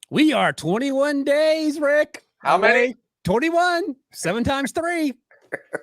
We are 21 days, Rick. How many? 21. 7 times 3.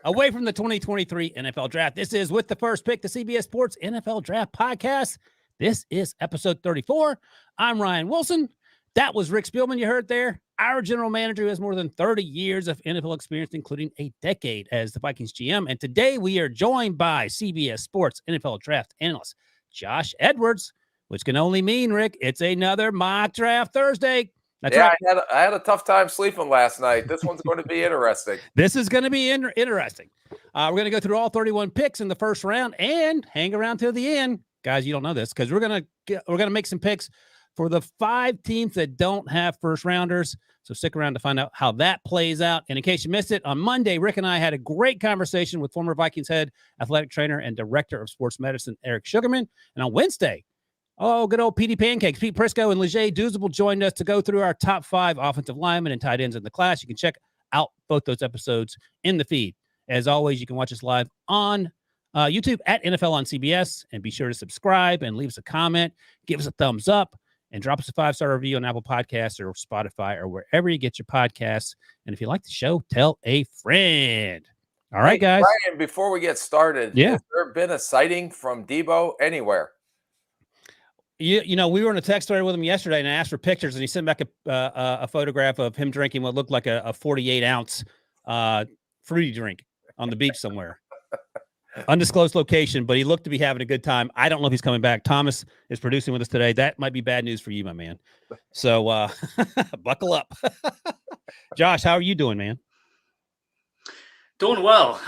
Away from the 2023 NFL Draft. This is With the First Pick, the CBS Sports NFL Draft Podcast. This is episode 34. I'm Ryan Wilson. That was Rick Spielman you heard there, our general manager who has more than 30 years of NFL experience, including a decade as the Vikings GM. And today we are joined by CBS Sports NFL Draft analyst Josh Edwards, which can only mean, Rick, it's another mock draft Thursday. That's right. I had a tough time sleeping last night. This one's going to be interesting. This is going to be interesting. We're going to go through all 31 picks in the first round and hang around till the end. Guys, you don't know this because we're going to make some picks for the 5 teams that don't have first rounders. So stick around to find out how that plays out. And in case you missed it, on Monday, Rick and I had a great conversation with former Vikings head athletic trainer and director of sports medicine, Eric Sugarman. And on Wednesday, good old PD Pancakes, Pete Prisco and Leger Douzable joined us to go through our top 5 offensive linemen and tight ends in the class. You can check out both those episodes in the feed. As always, you can watch us live on YouTube at NFL on CBS, and be sure to subscribe and leave us a comment, give us a thumbs up, and drop us a 5-star review on Apple Podcasts or Spotify or wherever you get your podcasts. And if you like the show, tell a friend. All right, guys. Bryan, before we get started, has there been a sighting from Debo anywhere? You know, we were in a text thread with him yesterday, and I asked for pictures, and he sent back a photograph of him drinking what looked like a 48-ounce fruity drink on the beach somewhere. Undisclosed location, but he looked to be having a good time. I don't know if he's coming back. Thomas is producing with us today. That might be bad news for you, my man. So buckle up. Josh, how are you doing, man? Doing well.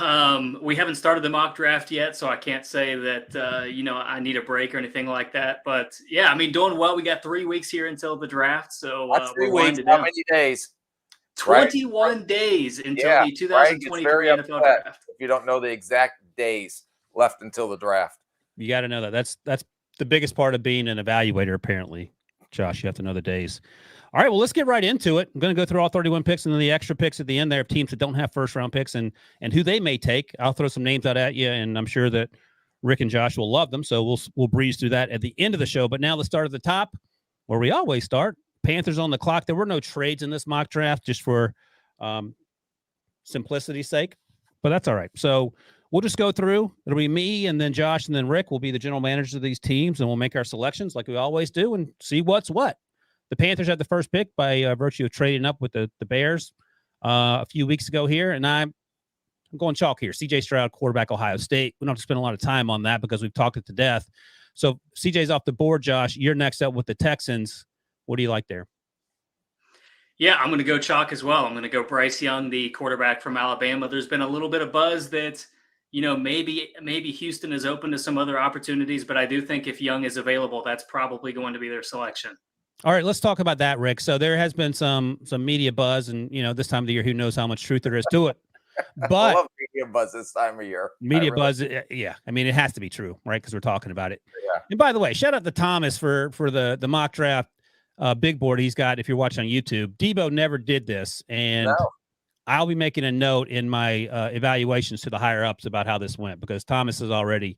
We haven't started the mock draft yet, so I can't say that, I need a break or anything like that. But, yeah, I mean, doing well. We got 3 weeks here until the draft. So we're winding down. How many days? 21 days until the 2023 NFL draft. If you don't know the exact days left until the draft. You got to know that. That's the biggest part of being an evaluator, apparently. Josh, you have to know the days. All right, well, let's get right into it. I'm going to go through all 31 picks and then the extra picks at the end there of teams that don't have first-round picks and who they may take. I'll throw some names out at you, and I'm sure that Rick and Josh will love them, so we'll breeze through that at the end of the show. But now let's start at the top, where we always start. Panthers on the clock. There were no trades in this mock draft, just for simplicity's sake, but that's all right. So we'll just go through. It'll be me and then Josh and then Rick will be the general managers of these teams, and we'll make our selections like we always do and see what's what. The Panthers had the first pick by virtue of trading up with the Bears a few weeks ago here, and I'm going chalk here. C.J. Stroud, quarterback, Ohio State. We don't have to spend a lot of time on that because we've talked it to death. So C.J.'s off the board, Josh. You're next up with the Texans. What do you like there? Yeah, I'm going to go chalk as well. I'm going to go Bryce Young, the quarterback from Alabama. There's been a little bit of buzz that, maybe Houston is open to some other opportunities, but I do think if Young is available, that's probably going to be their selection. All right, let's talk about that, Rick. So there has been some media buzz, and this time of the year, who knows how much truth there is to it. But I love media buzz this time of year. Buzz, yeah. I mean, it has to be true, right? Because we're talking about it. Yeah. And by the way, shout out to Thomas for the mock draft big board he's got. If you're watching on YouTube, Debo never did this, and I'll be making a note in my evaluations to the higher ups about how this went because Thomas is already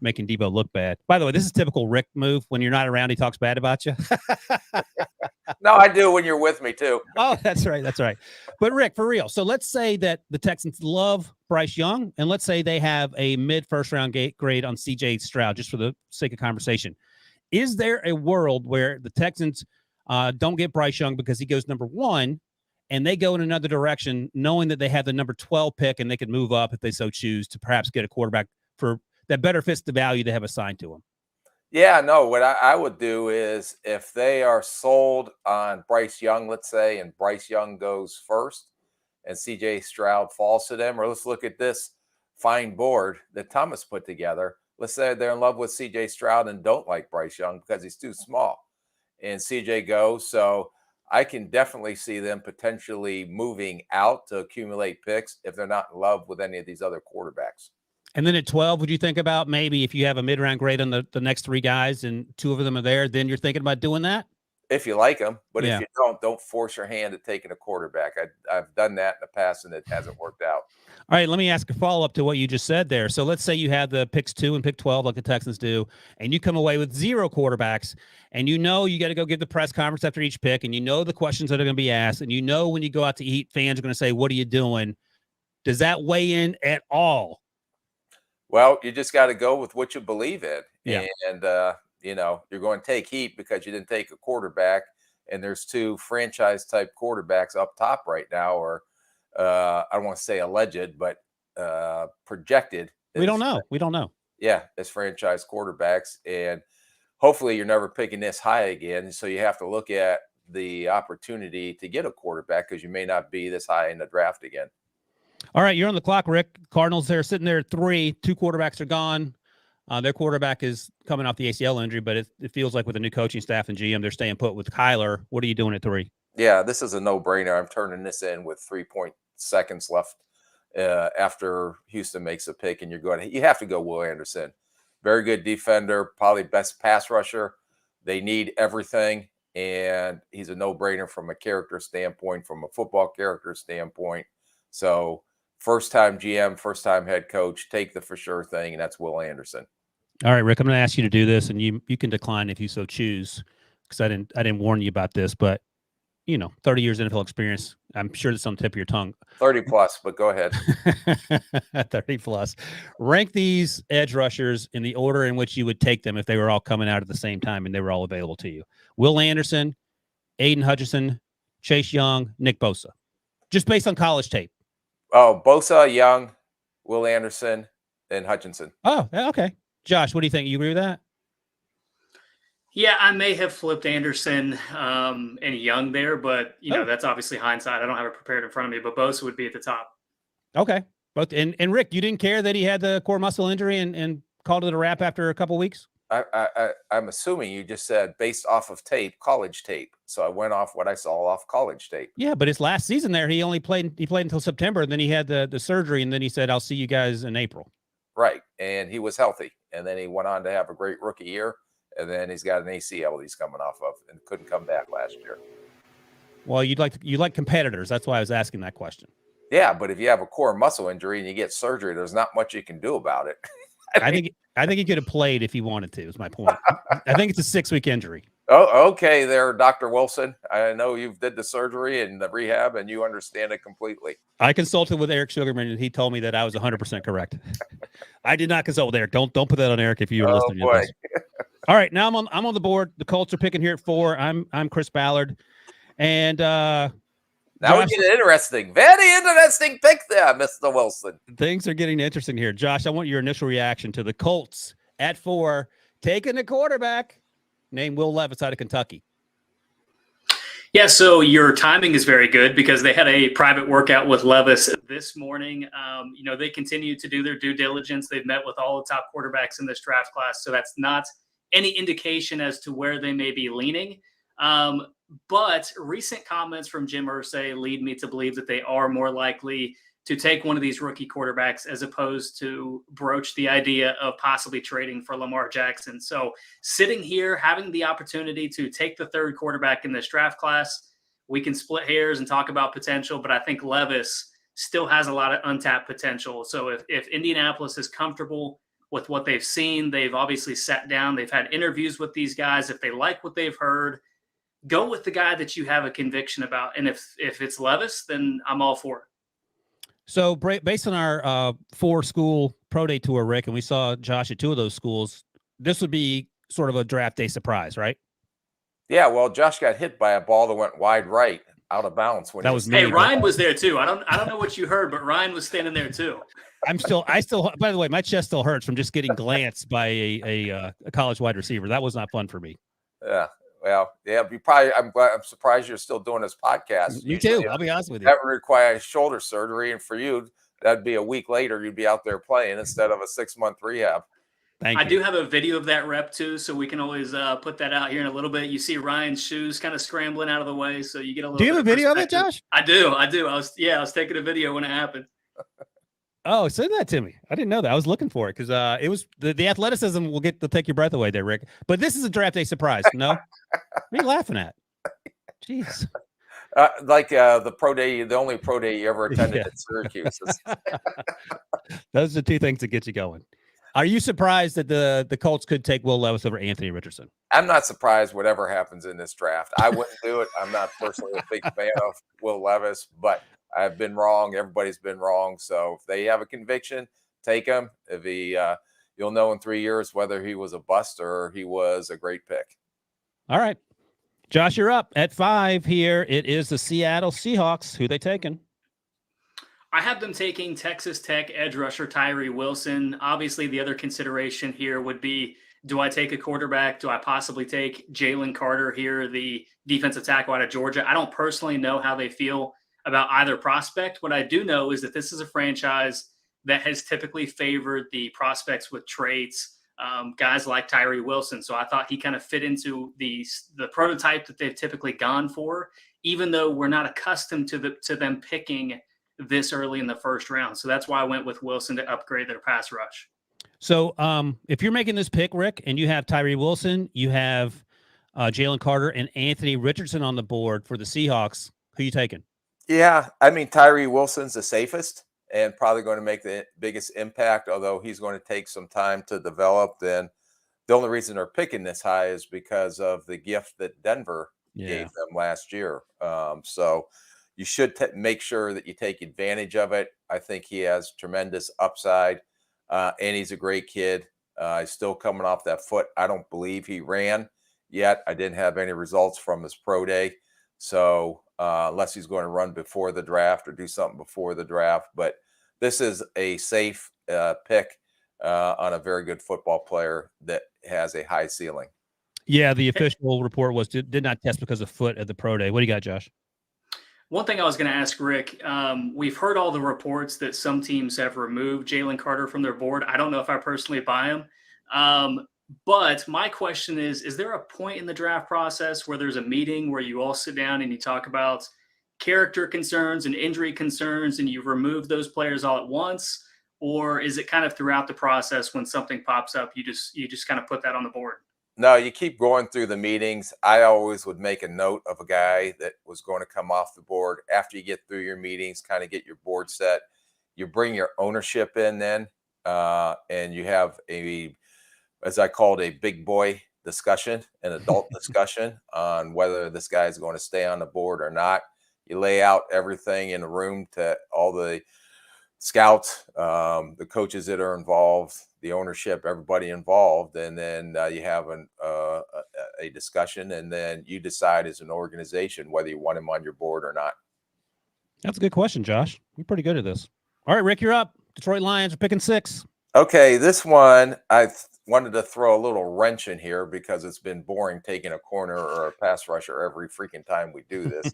making Debo look bad. By the way, this is typical Rick move. When you're not around, he talks bad about you. No, I do when you're with me too. Oh, that's right. That's right. But Rick, for real. So let's say that the Texans love Bryce Young, and let's say they have a mid-first round grade on C.J. Stroud, just for the sake of conversation. Is there a world where the Texans don't get Bryce Young because he goes number 1, and they go in another direction, knowing that they have the number 12 pick and they could move up if they so choose to perhaps get a quarterback for that better fits the value they have assigned to him? Yeah, no, what I would do is if they are sold on Bryce Young, let's say, and Bryce Young goes first and C.J. Stroud falls to them, or let's look at this fine board that Thomas put together. Let's say they're in love with C.J. Stroud and don't like Bryce Young because he's too small, and C.J. goes. So I can definitely see them potentially moving out to accumulate picks if they're not in love with any of these other quarterbacks. And then at 12, would you think about maybe if you have a mid-round grade on the next 3 guys and 2 of them are there, then you're thinking about doing that? If you like them, but if you don't force your hand at taking a quarterback. I've done that in the past and it hasn't worked out. All right, let me ask a follow-up to what you just said there. So let's say you have the picks 2 and pick 12 like the Texans do, and you come away with 0 quarterbacks, and you got to go give the press conference after each pick, and the questions that are going to be asked, and when you go out to eat, fans are going to say, what are you doing? Does that weigh in at all? Well, you just got to go with what you believe in. Yeah. And, you're going to take heat because you didn't take a quarterback, and there's 2 franchise-type quarterbacks up top right now, or I don't want to say alleged, but projected. We don't know. Yeah, as franchise quarterbacks. And hopefully you're never picking this high again. So you have to look at the opportunity to get a quarterback because you may not be this high in the draft again. All right, you're on the clock, Rick. Cardinals, they're sitting there at 3. 2 quarterbacks are gone. Their quarterback is coming off the ACL injury, but it feels like with the new coaching staff and GM, they're staying put with Kyler. What are you doing at 3? Yeah, this is a no-brainer. I'm turning this in with 3 seconds left after Houston makes a pick, and you have to go Will Anderson. Very good defender, probably best pass rusher. They need everything, and he's a no-brainer from a character standpoint, from a football character standpoint. So first-time GM, first-time head coach, take the for sure thing, and that's Will Anderson. All right, Rick, I'm going to ask you to do this, and you can decline if you so choose, because I didn't warn you about this, but 30 years NFL experience. I'm sure that's on the tip of your tongue. 30 plus, but go ahead. 30 plus. Rank these edge rushers in the order in which you would take them if they were all coming out at the same time and they were all available to you. Will Anderson, Aiden Hutchinson, Chase Young, Nick Bosa. Just based on college tape. Oh, Bosa, Young, Will Anderson, and Hutchinson. Oh, okay. Josh, what do you think? You agree with that? Yeah, I may have flipped Anderson and Young there, but that's obviously hindsight. I don't have it prepared in front of me, but Bosa would be at the top. Okay. Both and Rick, you didn't care that he had the core muscle injury and called it a wrap after a couple weeks? I'm assuming you just said based off of tape, college tape. So I went off what I saw off college tape. Yeah, but his last season there, he played until September, and then he had the surgery, and then he said, I'll see you guys in April. Right. And he was healthy. And then he went on to have a great rookie year. And then he's got an ACL he's coming off of and couldn't come back last year. Well, you like competitors. That's why I was asking that question. Yeah, but if you have a core muscle injury and you get surgery, there's not much you can do about it. I think he could have played if he wanted to, is my point. I think it's a 6-week injury. Oh, okay there, Dr. Wilson. I know you've did the surgery and the rehab, and you understand it completely. I consulted with Eric Sugarman, and he told me that I was 100% correct. I did not consult with Eric. Don't put that on Eric if you were listening to this. All right, now I'm on the board. The Colts are picking here at 4. I'm Chris Ballard, and now we get interesting. Very interesting pick there, Mr. Wilson. Things are getting interesting here. Josh, I want your initial reaction to the Colts at 4, taking the quarterback named Will Levis out of Kentucky. Yeah, so your timing is very good because they had a private workout with Levis this morning. They continue to do their due diligence. They've met with all the top quarterbacks in this draft class, so that's not any indication as to where they may be leaning. But recent comments from Jim Irsay lead me to believe that they are more likely to take one of these rookie quarterbacks as opposed to broach the idea of possibly trading for Lamar Jackson. So sitting here, having the opportunity to take the 3rd quarterback in this draft class, we can split hairs and talk about potential, but I think Levis still has a lot of untapped potential. So if Indianapolis is comfortable with what they've seen, they've obviously sat down, they've had interviews with these guys. If they like what they've heard, go with the guy that you have a conviction about. And if it's Levis, then I'm all for it. So based on our 4-school pro day tour, Rick, and we saw Josh at 2 of those schools, this would be sort of a draft day surprise, right? Yeah, well, Josh got hit by a ball that went wide right, out of bounds. That was me. Hey, Ryan was there too. I don't know what you heard, but Ryan was standing there too. I still, by the way, my chest still hurts from just getting glanced by a college wide receiver. That was not fun for me. Yeah. Well, yeah, I'm surprised you're still doing this podcast. You too. I'll be honest with you. That would require shoulder surgery, and for you, that'd be a week later. You'd be out there playing instead of a 6-month rehab. I do have a video of that rep too, so we can always put that out here in a little bit. You see Ryan's shoes kind of scrambling out of the way, so you get a little. Do you have a video of it, Josh? I do. I was taking a video when it happened. Oh, send that to me. I didn't know that. I was looking for it because it was the athleticism will take your breath away there, Rick. But this is a draft day surprise. No, what are you laughing at? Jeez. The pro day, the only pro day you ever attended Yeah. at Syracuse. Those are the two things that get you going. Are you surprised that the Colts could take Will Levis over Anthony Richardson? I'm not surprised whatever happens in this draft. I wouldn't do it. I'm not personally a big fan of Will Levis, but I've been wrong. Everybody's been wrong. So if they have a conviction, take him. If he, you'll know in 3 years whether he was a bust or he was a great pick. All right. Josh, you're up at 5 here. It is the Seattle Seahawks. Who they taking? I have them taking Texas Tech edge rusher Tyree Wilson. Obviously, the other consideration here would be, do I take a quarterback? Do I possibly take Jalen Carter here, the defensive tackle out of Georgia? I don't personally know how they feel about either prospect. What I do know is that this is a franchise that has typically favored the prospects with traits, guys like Tyree Wilson. So I thought he kind of fit into the prototype that they've typically gone for, even though we're not accustomed to them picking this early in the first round. So that's why I went with Wilson to upgrade their pass rush. So if you're making this pick, Rick, and you have Tyree Wilson, you have Jalen Carter and Anthony Richardson on the board for the Seahawks, who you taking? Yeah, I mean, Tyree Wilson's the safest and probably going to make the biggest impact, although he's going to take some time to develop. Then the only reason they're picking this high is because of the gift that Denver gave them last year. So you should make sure that you take advantage of it. I think he has tremendous upside, and he's a great kid. He's still coming off that foot. I don't believe he ran yet. I didn't have any results from his pro day. So unless he's going to run before the draft or do something before the draft. But this is a safe pick on a very good football player that has a high ceiling. Yeah, the official report was did not test because of foot at the pro day. What do you got, Josh? One thing I was going to ask Rick, we've heard all the reports that some teams have removed Jalen Carter from their board. I don't know if I personally buy him. But my question is there a point in the draft process where there's a meeting where you all sit down and you talk about character concerns and injury concerns and you remove those players all at once? Or is it kind of throughout the process when something pops up, you just kind of put that on the board? No, you keep going through the meetings. I always would make a note of a guy that was going to come off the board after you get through your meetings, kind of get your board set. You bring your ownership in then, and you have as I called, a big boy discussion, an adult discussion on whether this guy is going to stay on the board or not. You lay out everything in the room to all the scouts, the coaches that are involved, the ownership, everybody involved, and then you have a discussion, and then you decide as an organization whether you want him on your board or not. That's a good question, Josh. You're pretty good at this. All right, Rick, you're up. Detroit Lions are picking 6. Okay, this one I wanted to throw a little wrench in here because it's been boring taking a corner or a pass rusher every freaking time we do this.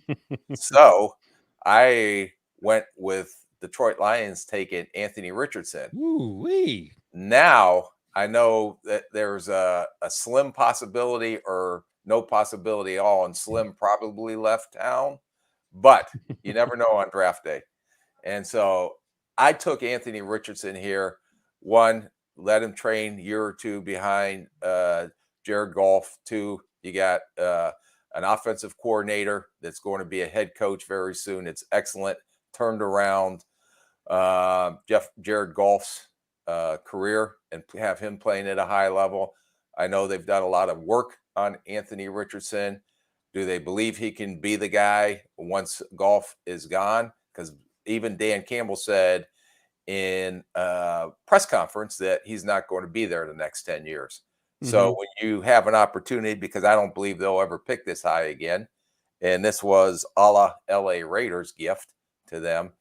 So I went with Detroit Lions taking Anthony Richardson. Ooh-wee. Now I know that there's a slim possibility or no possibility at all, and Slim probably left town, but you never know on draft day. And so I took Anthony Richardson here. One, let him train a year or two behind Jared Goff. 2, you got an offensive coordinator that's going to be a head coach very soon. It's excellent. Turned around Jared Goff's career and have him playing at a high level. I know they've done a lot of work on Anthony Richardson. Do they believe he can be the guy once Goff is gone? Because even Dan Campbell said in a press conference that he's not going to be there the next 10 years. Mm-hmm. So when you have an opportunity, because I don't believe they'll ever pick this high again, and this was a la LA Raiders gift to them,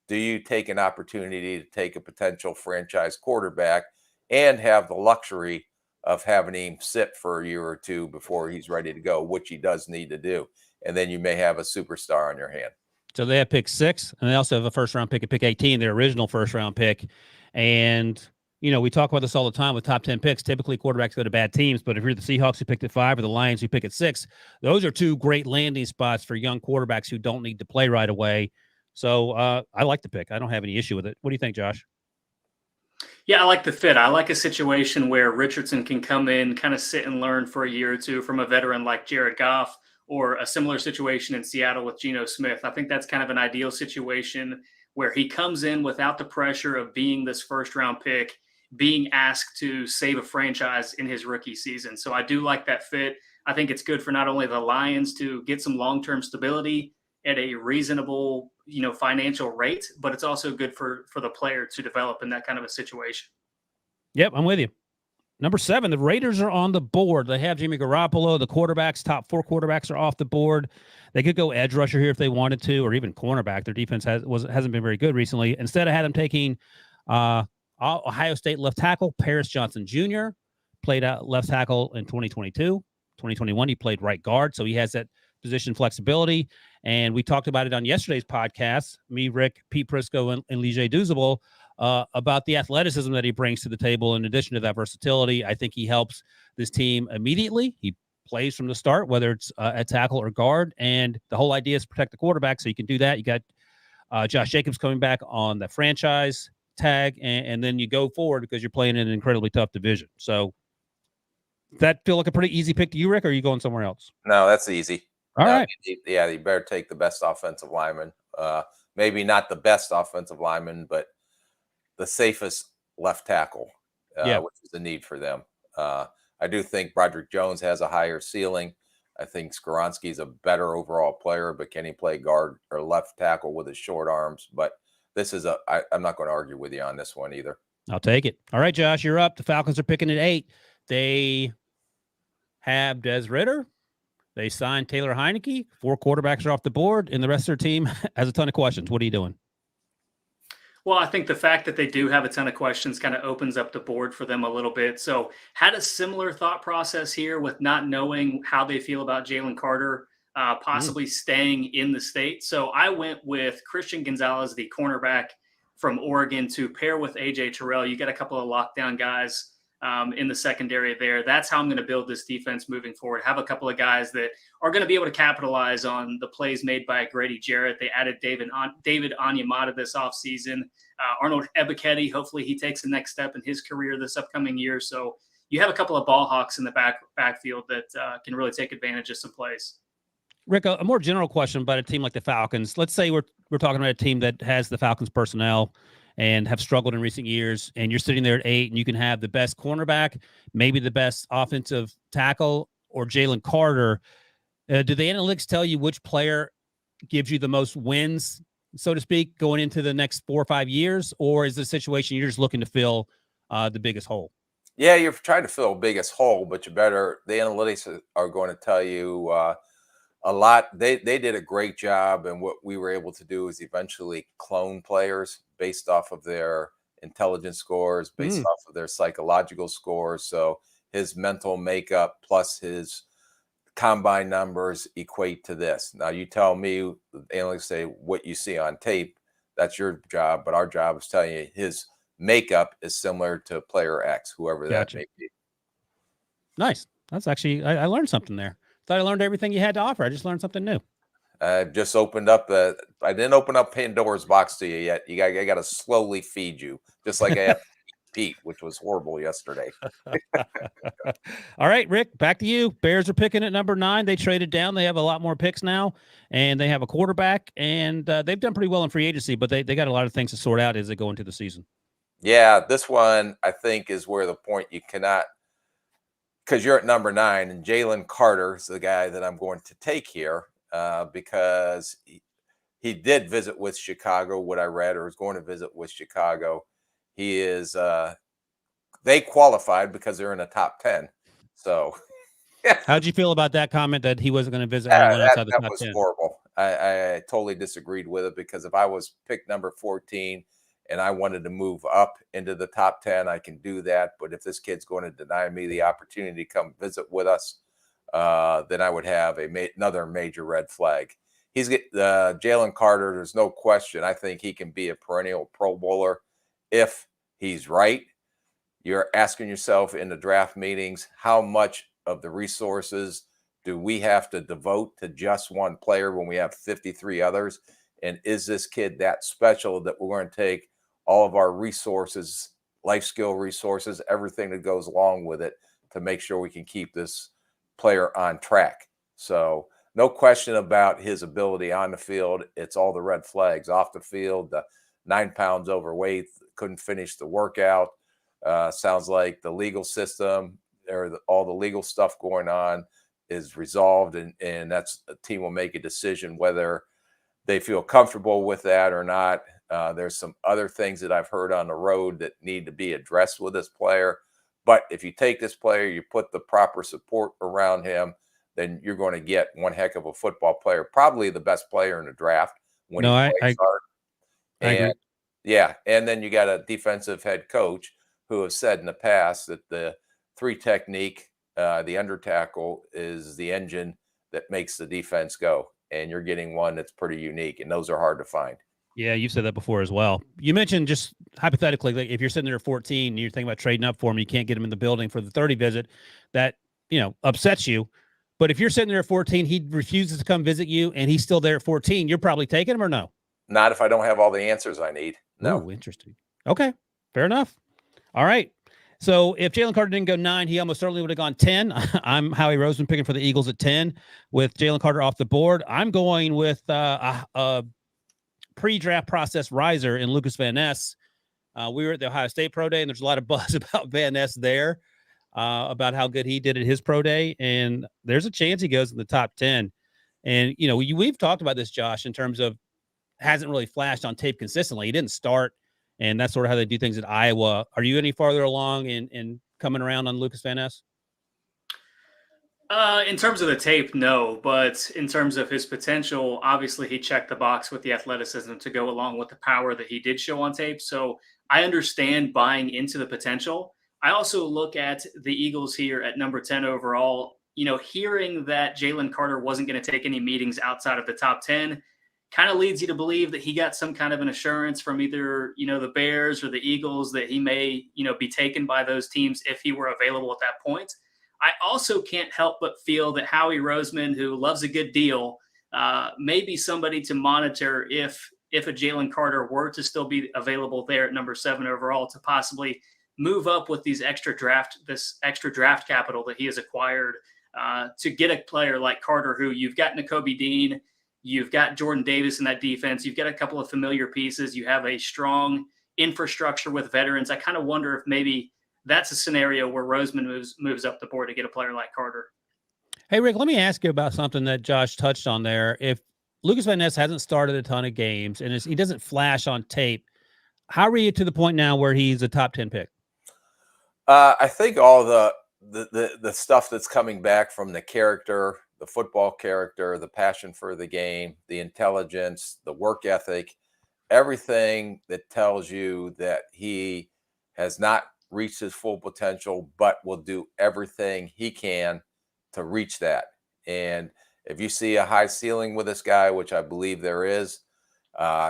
do you take an opportunity to take a potential franchise quarterback and have the luxury of having him sit for a year or two before he's ready to go, which he does need to do? And then you may have a superstar on your hand. So they have pick 6, and they also have a first-round pick at pick 18, their original first-round pick. And, you know, we talk about this all the time with top 10 picks. Typically, quarterbacks go to bad teams, but if you're the Seahawks who picked at 5 or the Lions who pick at 6, those are 2 great landing spots for young quarterbacks who don't need to play right away. So I like the pick. I don't have any issue with it. What do you think, Josh? Yeah, I like the fit. I like a situation where Richardson can come in, kind of sit and learn for a year or two from a veteran like Jared Goff, or a similar situation in Seattle with Geno Smith. I think that's kind of an ideal situation where he comes in without the pressure of being this first-round pick, being asked to save a franchise in his rookie season. So I do like that fit. I think it's good for not only the Lions to get some long-term stability at a reasonable, financial rate, but it's also good for the player to develop in that kind of a situation. Yep, I'm with you. Number 7, the Raiders are on the board. They have Jimmy Garoppolo. The quarterbacks, top 4 quarterbacks are off the board. They could go edge rusher here if they wanted to, or even cornerback. Their defense hasn't been very good recently. Instead, I had them taking Ohio State left tackle Paris Johnson Jr. Played out left tackle in 2022. 2021, he played right guard, so he has that position flexibility. And we talked about it on yesterday's podcast, me, Rick, Pete Prisco, and Lige Douzable, about the athleticism that he brings to the table. In addition to that versatility, I think he helps this team immediately. He plays from the start, whether it's at tackle or guard. And the whole idea is to protect the quarterback, so you can do that. You got Josh Jacobs coming back on the franchise tag, and then you go forward because you're playing in an incredibly tough division. So that feel like a pretty easy pick to you, Rick, or are you going somewhere else? No, that's easy. All right. Yeah, you better take the best offensive lineman. Maybe not the best offensive lineman, but the safest left tackle, which is a need for them. I do think Broderick Jones has a higher ceiling. I think Skoronski is a better overall player, but can he play guard or left tackle with his short arms? But this is I'm not going to argue with you on this one either. I'll take it. All right, Josh, you're up. The Falcons are picking at 8. They have Des Ridder. They signed Taylor Heineke. 4 quarterbacks are off the board, and the rest of their team has a ton of questions. What are you doing? Well, I think the fact that they do have a ton of questions kind of opens up the board for them a little bit. So had a similar thought process here with not knowing how they feel about Jalen Carter possibly staying in the state. So I went with Christian Gonzalez, the cornerback from Oregon, to pair with A.J. Terrell. You get a couple of lockdown guys in the secondary there. That's how I'm going to build this defense moving forward. Have a couple of guys that are going to be able to capitalize on the plays made by Grady Jarrett. They added David Onyemata this offseason. Arnold Ebiketie, hopefully he takes the next step in his career this upcoming year. So you have a couple of ball hawks in the backfield that can really take advantage of some plays. Rick, a more general question about a team like the Falcons. Let's say we're talking about a team that has the Falcons personnel and have struggled in recent years, and you're sitting there at 8, and you can have the best cornerback, maybe the best offensive tackle, or Jalen Carter. Do the analytics tell you which player gives you the most wins, so to speak, going into the next 4 or 5 years, or is the situation you're just looking to fill the biggest hole? Yeah, you're trying to fill the biggest hole, but the analytics are going to tell you a lot. They did a great job, and what we were able to do is eventually clone players based off of their intelligence scores, based off of their psychological scores. So his mental makeup plus his combine numbers equate to this. Now you tell me, the analysts say what you see on tape, that's your job, but our job is telling you his makeup is similar to player X, whoever that may be. Nice. That's actually, I learned something there. Thought I learned everything you had to offer. I just learned something new. I've just opened up. I didn't open up Pandora's box to you yet. I got to slowly feed you, just like I have Pete, which was horrible yesterday. All right, Rick, back to you. Bears are picking at number 9. They traded down. They have a lot more picks now, and they have a quarterback, and they've done pretty well in free agency, but they got a lot of things to sort out as they go into the season. Yeah, this one I think is where the point you cannot, because you're at number 9, and Jalen Carter is the guy that I'm going to take here because he did visit with Chicago, what I read, or is going to visit with Chicago. He is they qualified because they're in the top 10. So how'd you feel about that comment that he wasn't going to visit anyone outside the top 10? That was horrible. I totally disagreed with it, because if I was picked number 14 and I wanted to move up into the top 10, I can do that. But if this kid's going to deny me the opportunity to come visit with us, then I would have another major red flag. He's Jalen Carter. There's no question. I think he can be a perennial Pro Bowler if he's right. You're asking yourself in the draft meetings, how much of the resources do we have to devote to just one player when we have 53 others? And is this kid that special that we're going to take all of our resources, life skill resources, everything that goes along with it to make sure we can keep this player on track? So no question about his ability on the field. It's all the red flags off the field. The 9 pounds overweight, couldn't finish the workout. Sounds like the legal system or all the legal stuff going on is resolved, and that's a team will make a decision whether they feel comfortable with that or not. There's some other things that I've heard on the road that need to be addressed with this player. But if you take this player, you put the proper support around him, then you're going to get one heck of a football player, probably the best player in the draft when he plays hard. I agree. Yeah, and then you got a defensive head coach who has said in the past that the 3 technique, the under tackle, is the engine that makes the defense go. And you're getting one that's pretty unique, and those are hard to find. Yeah, you've said that before as well. You mentioned just hypothetically, like if you're sitting there at 14 and you're thinking about trading up for him, you can't get him in the building for the 30 visit, that, upsets you. But if you're sitting there at 14, he refuses to come visit you, and he's still there at 14, you're probably taking him or no? Not if I don't have all the answers I need. No. Ooh, interesting. Okay, fair enough. All right. So if Jalen Carter didn't go 9, he almost certainly would have gone 10. I'm Howie Roseman picking for the Eagles at 10 with Jalen Carter off the board. I'm going with a pre-draft process riser in Lukas Van Ness. We were at the Ohio State Pro Day, and there's a lot of buzz about Van Ness there, about how good he did at his Pro Day, and there's a chance he goes in the top 10. And, we've talked about this, Josh, in terms of hasn't really flashed on tape consistently. He didn't start, and that's sort of how they do things at Iowa. Are you any farther along in coming around on Lukas Van Ness? In terms of the tape, no. But in terms of his potential, obviously he checked the box with the athleticism to go along with the power that he did show on tape. So I understand buying into the potential. I also look at the Eagles here at number 10 overall. Hearing that Jalen Carter wasn't going to take any meetings outside of the top 10 kind of leads you to believe that he got some kind of an assurance from either, the Bears or the Eagles that he may, be taken by those teams if he were available at that point. I also can't help but feel that Howie Roseman, who loves a good deal, may be somebody to monitor if a Jalen Carter were to still be available there at number 7 overall to possibly move up with this extra draft capital that he has acquired to get a player like Carter, who you've got Nakobe Dean, you've got Jordan Davis in that defense. You've got a couple of familiar pieces. You have a strong infrastructure with veterans. I kind of wonder if maybe that's a scenario where Roseman moves up the board to get a player like Carter. Hey, Rick, let me ask you about something that Josh touched on there. If Lukas Van Ness hasn't started a ton of games and he doesn't flash on tape, how are you to the point now where he's a top 10 pick? I think all the stuff that's coming back from the character, the football character, the passion for the game, the intelligence, the work ethic, everything that tells you that he has not reached his full potential, but will do everything he can to reach that. And if you see a high ceiling with this guy, which I believe there is,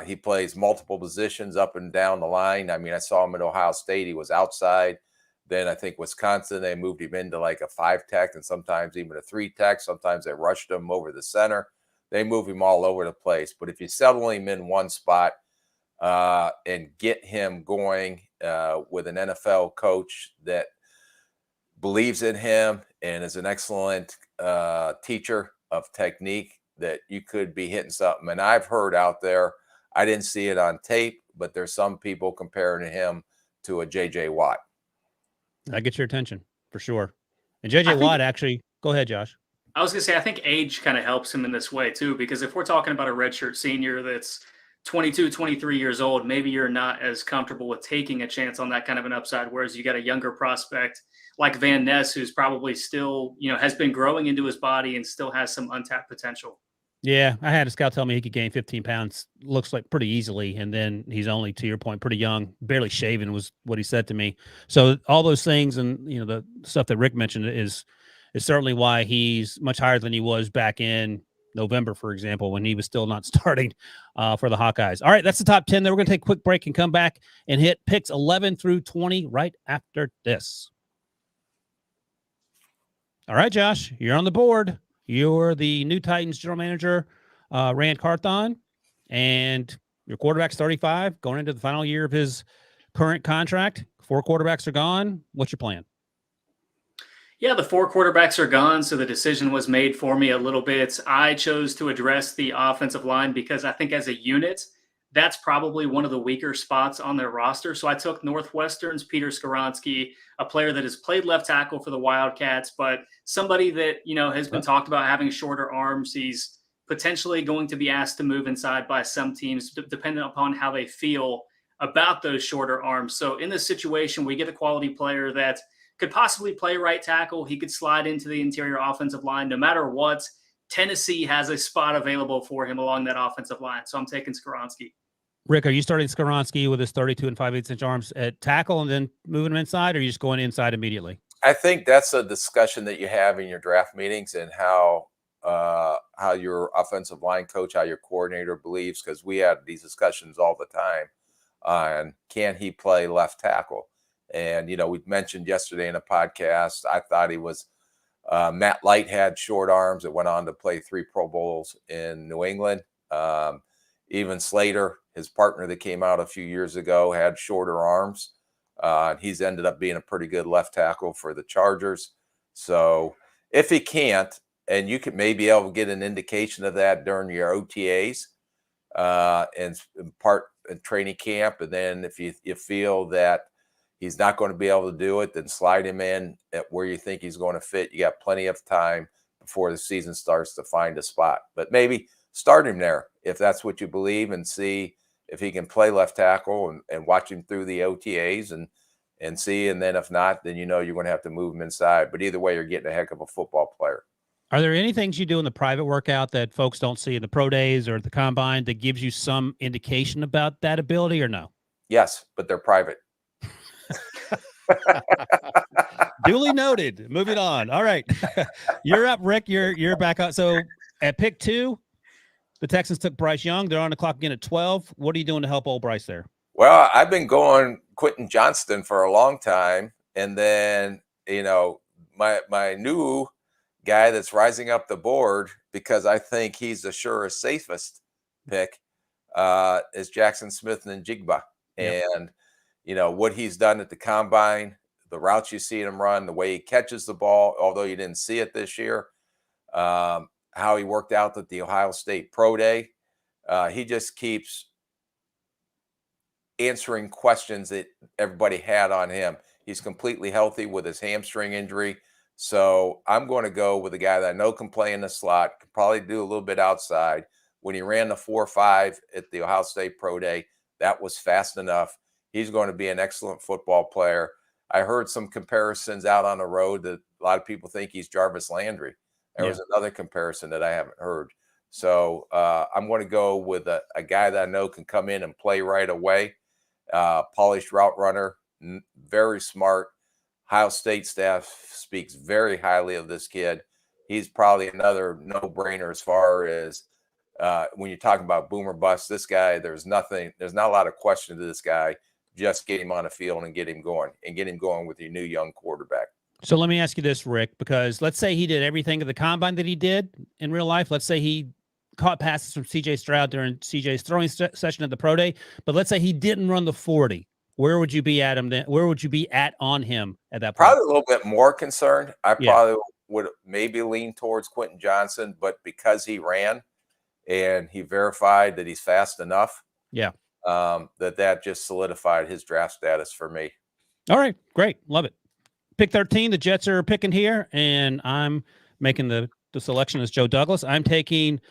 he plays multiple positions up and down the line. I mean, I saw him at Ohio State. He was outside. Then I think Wisconsin, they moved him into like a 5-tech and sometimes even a 3-tech. Sometimes they rushed him over the center. They move him all over the place. But if you settle him in one spot and get him going with an NFL coach that believes in him and is an excellent teacher of technique, that you could be hitting something. And I've heard out there, I didn't see it on tape, but there's some people comparing him to a J.J. Watt. I get your attention for sure. And J.J. Watt actually, go ahead, Josh. I was going to say, I think age kind of helps him in this way too, because if we're talking about a redshirt senior that's 22, 23 years old, maybe you're not as comfortable with taking a chance on that kind of an upside. Whereas you got a younger prospect like Van Ness, who's probably still, has been growing into his body and still has some untapped potential. Yeah, I had a scout tell me he could gain 15 pounds, looks like pretty easily. And then he's only, to your point, pretty young, barely shaven was what he said to me. So all those things and, the stuff that Rick mentioned is certainly why he's much higher than he was back in November, for example, when he was still not starting for the Hawkeyes. All right, that's the top 10. Then we're going to take a quick break and come back and hit picks 11 through 20 right after this. All right, Josh, you're on the board. You're the new Titans general manager, Rand Carthon, and your quarterback's 35, going into the final year of his current contract. 4 quarterbacks are gone. What's your plan? Yeah, the 4 quarterbacks are gone, so the decision was made for me a little bit. I chose to address the offensive line because I think as a unit, that's probably one of the weaker spots on their roster. So I took Northwestern's Peter Skoronski, a player that has played left tackle for the Wildcats, but somebody that, has been talked about having shorter arms. He's potentially going to be asked to move inside by some teams, depending upon how they feel about those shorter arms. So in this situation, we get a quality player that could possibly play right tackle. He could slide into the interior offensive line. No matter what, Tennessee has a spot available for him along that offensive line. So I'm taking Skoronski. Rick, are you starting Skoronski with his 32 and 5/8 arms at tackle and then moving him inside, or are you just going inside immediately? I think that's a discussion that you have in your draft meetings and how your offensive line coach, how your coordinator believes, because we have these discussions all the time on can he play left tackle. And, we mentioned yesterday in a podcast, I thought he was Matt Light had short arms and went on to play 3 Pro Bowls in New England. Even Slater, his partner that came out a few years ago, had shorter arms. He's ended up being a pretty good left tackle for the Chargers. So if he can't, and you could maybe able to get an indication of that during your OTAs and part in training camp, and then if you feel that he's not going to be able to do it, then slide him in at where you think he's going to fit. You got plenty of time before the season starts to find a spot. But maybe start him there if that's what you believe and see if he can play left tackle and watch him through the OTAs and see. And then if not, then you're going to have to move him inside. But either way, you're getting a heck of a football player. Are there any things you do in the private workout that folks don't see in the pro days or at the combine that gives you some indication about that ability or no? Yes, but they're private. Duly noted. Moving on. All right. You're up, Rick. You're back up. So at pick 2, the Texans took Bryce Young. They're on the clock again at 12. What are you doing to help old Bryce there? Well, I've been going Quentin Johnston for a long time. And then, my new guy that's rising up the board, because I think he's the surest, safest pick, is Jaxon Smith-Njigba. Yep. And what he's done at the combine, the routes you see him run, the way he catches the ball, although you didn't see it this year, how he worked out at the Ohio State Pro Day. He just keeps answering questions that everybody had on him. He's completely healthy with his hamstring injury. So I'm going to go with a guy that I know can play in the slot, can probably do a little bit outside. When he ran the 4.5 at the Ohio State Pro Day, that was fast enough. He's going to be an excellent football player. I heard some comparisons out on the road that a lot of people think he's Jarvis Landry. There was another comparison that I haven't heard. So I'm going to go with a guy that I know can come in and play right away. Polished route runner, very smart. Ohio State staff speaks very highly of this kid. He's probably another no-brainer as far as when you're talking about boomer bust. This guy, there's not a lot of question to this guy. Just get him on the field and get him going with your new young quarterback. So let me ask you this, Rick, because let's say he did everything at the combine that he did in real life. Let's say he caught passes from CJ Stroud during CJ's throwing session at the pro day, but let's say he didn't run the 40. Where would you be at him then? Where would you be on him at that point? Probably a little bit more concerned. I probably would maybe lean towards Quentin Johnston, but because he ran and he verified that he's fast enough, that just solidified his draft status for me. All right, great. Love it. Pick 13, the Jets are picking here, and I'm making the selection as Joe Douglas. I'm taking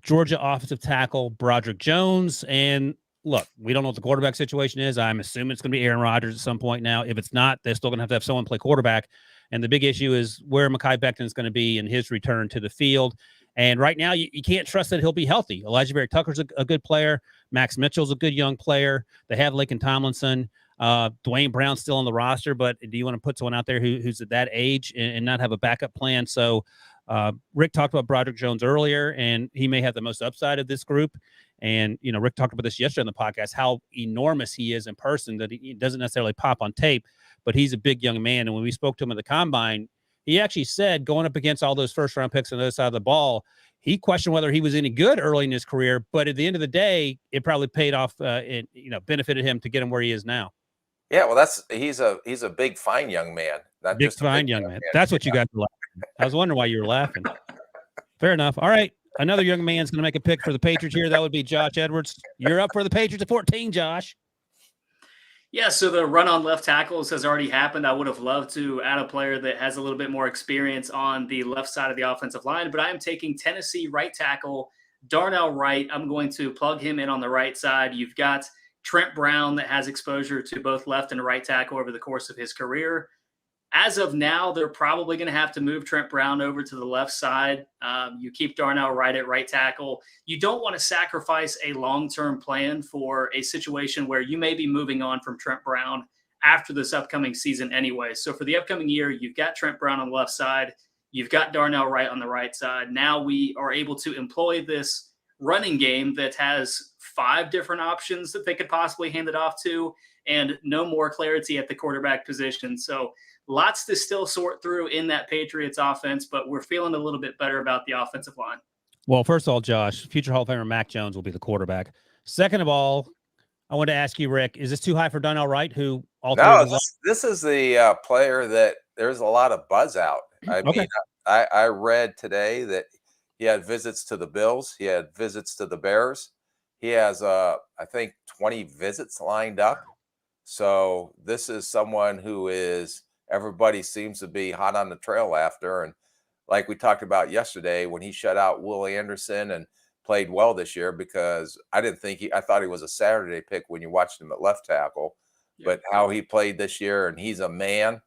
Georgia offensive tackle Broderick Jones. And look, we don't know what the quarterback situation is. I'm assuming it's going to be Aaron Rodgers at some point now. If it's not, they're still going to have someone play quarterback. And the big issue is where Mekhi Becton is going to be in his return to the field. And right now, you can't trust that he'll be healthy. Elijah Vera Tucker's a good player. Max Mitchell's a good young player. They have Laken Tomlinson. Dwayne Brown's still on the roster, but do you want to put someone out there who's at that age and not have a backup plan? So Rick talked about Broderick Jones earlier, and he may have the most upside of this group. And, Rick talked about this yesterday on the podcast, how enormous he is in person, that he doesn't necessarily pop on tape, but he's a big young man. And when we spoke to him at the combine, he actually said going up against all those first-round picks on the other side of the ball, he questioned whether he was any good early in his career. But at the end of the day, it probably paid off, benefited him to get him where he is now. Yeah, well, he's a big, fine young man. not Big just a fine young man. That's what you guys were laughing. I was wondering why you were laughing. Fair enough. All right. Another young man's going to make a pick for the Patriots here. That would be Josh Edwards. You're up for the Patriots at 14, Josh. Yeah, so the run on left tackles has already happened. I would have loved to add a player that has a little bit more experience on the left side of the offensive line, but I am taking Tennessee right tackle Darnell Wright. I'm going to plug him in on the right side. You've got Trent Brown that has exposure to both left and right tackle over the course of his career. As of now, they're probably going to have to move Trent Brown over to the left side. You keep Darnell Wright at right tackle. You don't want to sacrifice a long-term plan for a situation where you may be moving on from Trent Brown after this upcoming season anyway. So for the upcoming year, you've got Trent Brown on the left side. You've got Darnell Wright on the right side. Now we are able to employ this running game that has 5 different options that they could possibly hand it off to, and no more clarity at the quarterback position. So lots to still sort through in that Patriots offense, but we're feeling a little bit better about the offensive line. Well, first of all, Josh, future Hall of Famer Mac Jones will be the quarterback. Second of all, I want to ask you, Rick, is this too high for Darnell Wright, who all three of us this is the player that there's a lot of buzz out. I mean, I read today that he had visits to the Bills. He had visits to the Bears. He has, I think, 20 visits lined up. So this is someone who is everybody seems to be hot on the trail after. And like we talked about yesterday, when he shut out Will Anderson and played well this year, because I thought he was a Saturday pick when you watched him at left tackle, but how he played this year, and he's a man,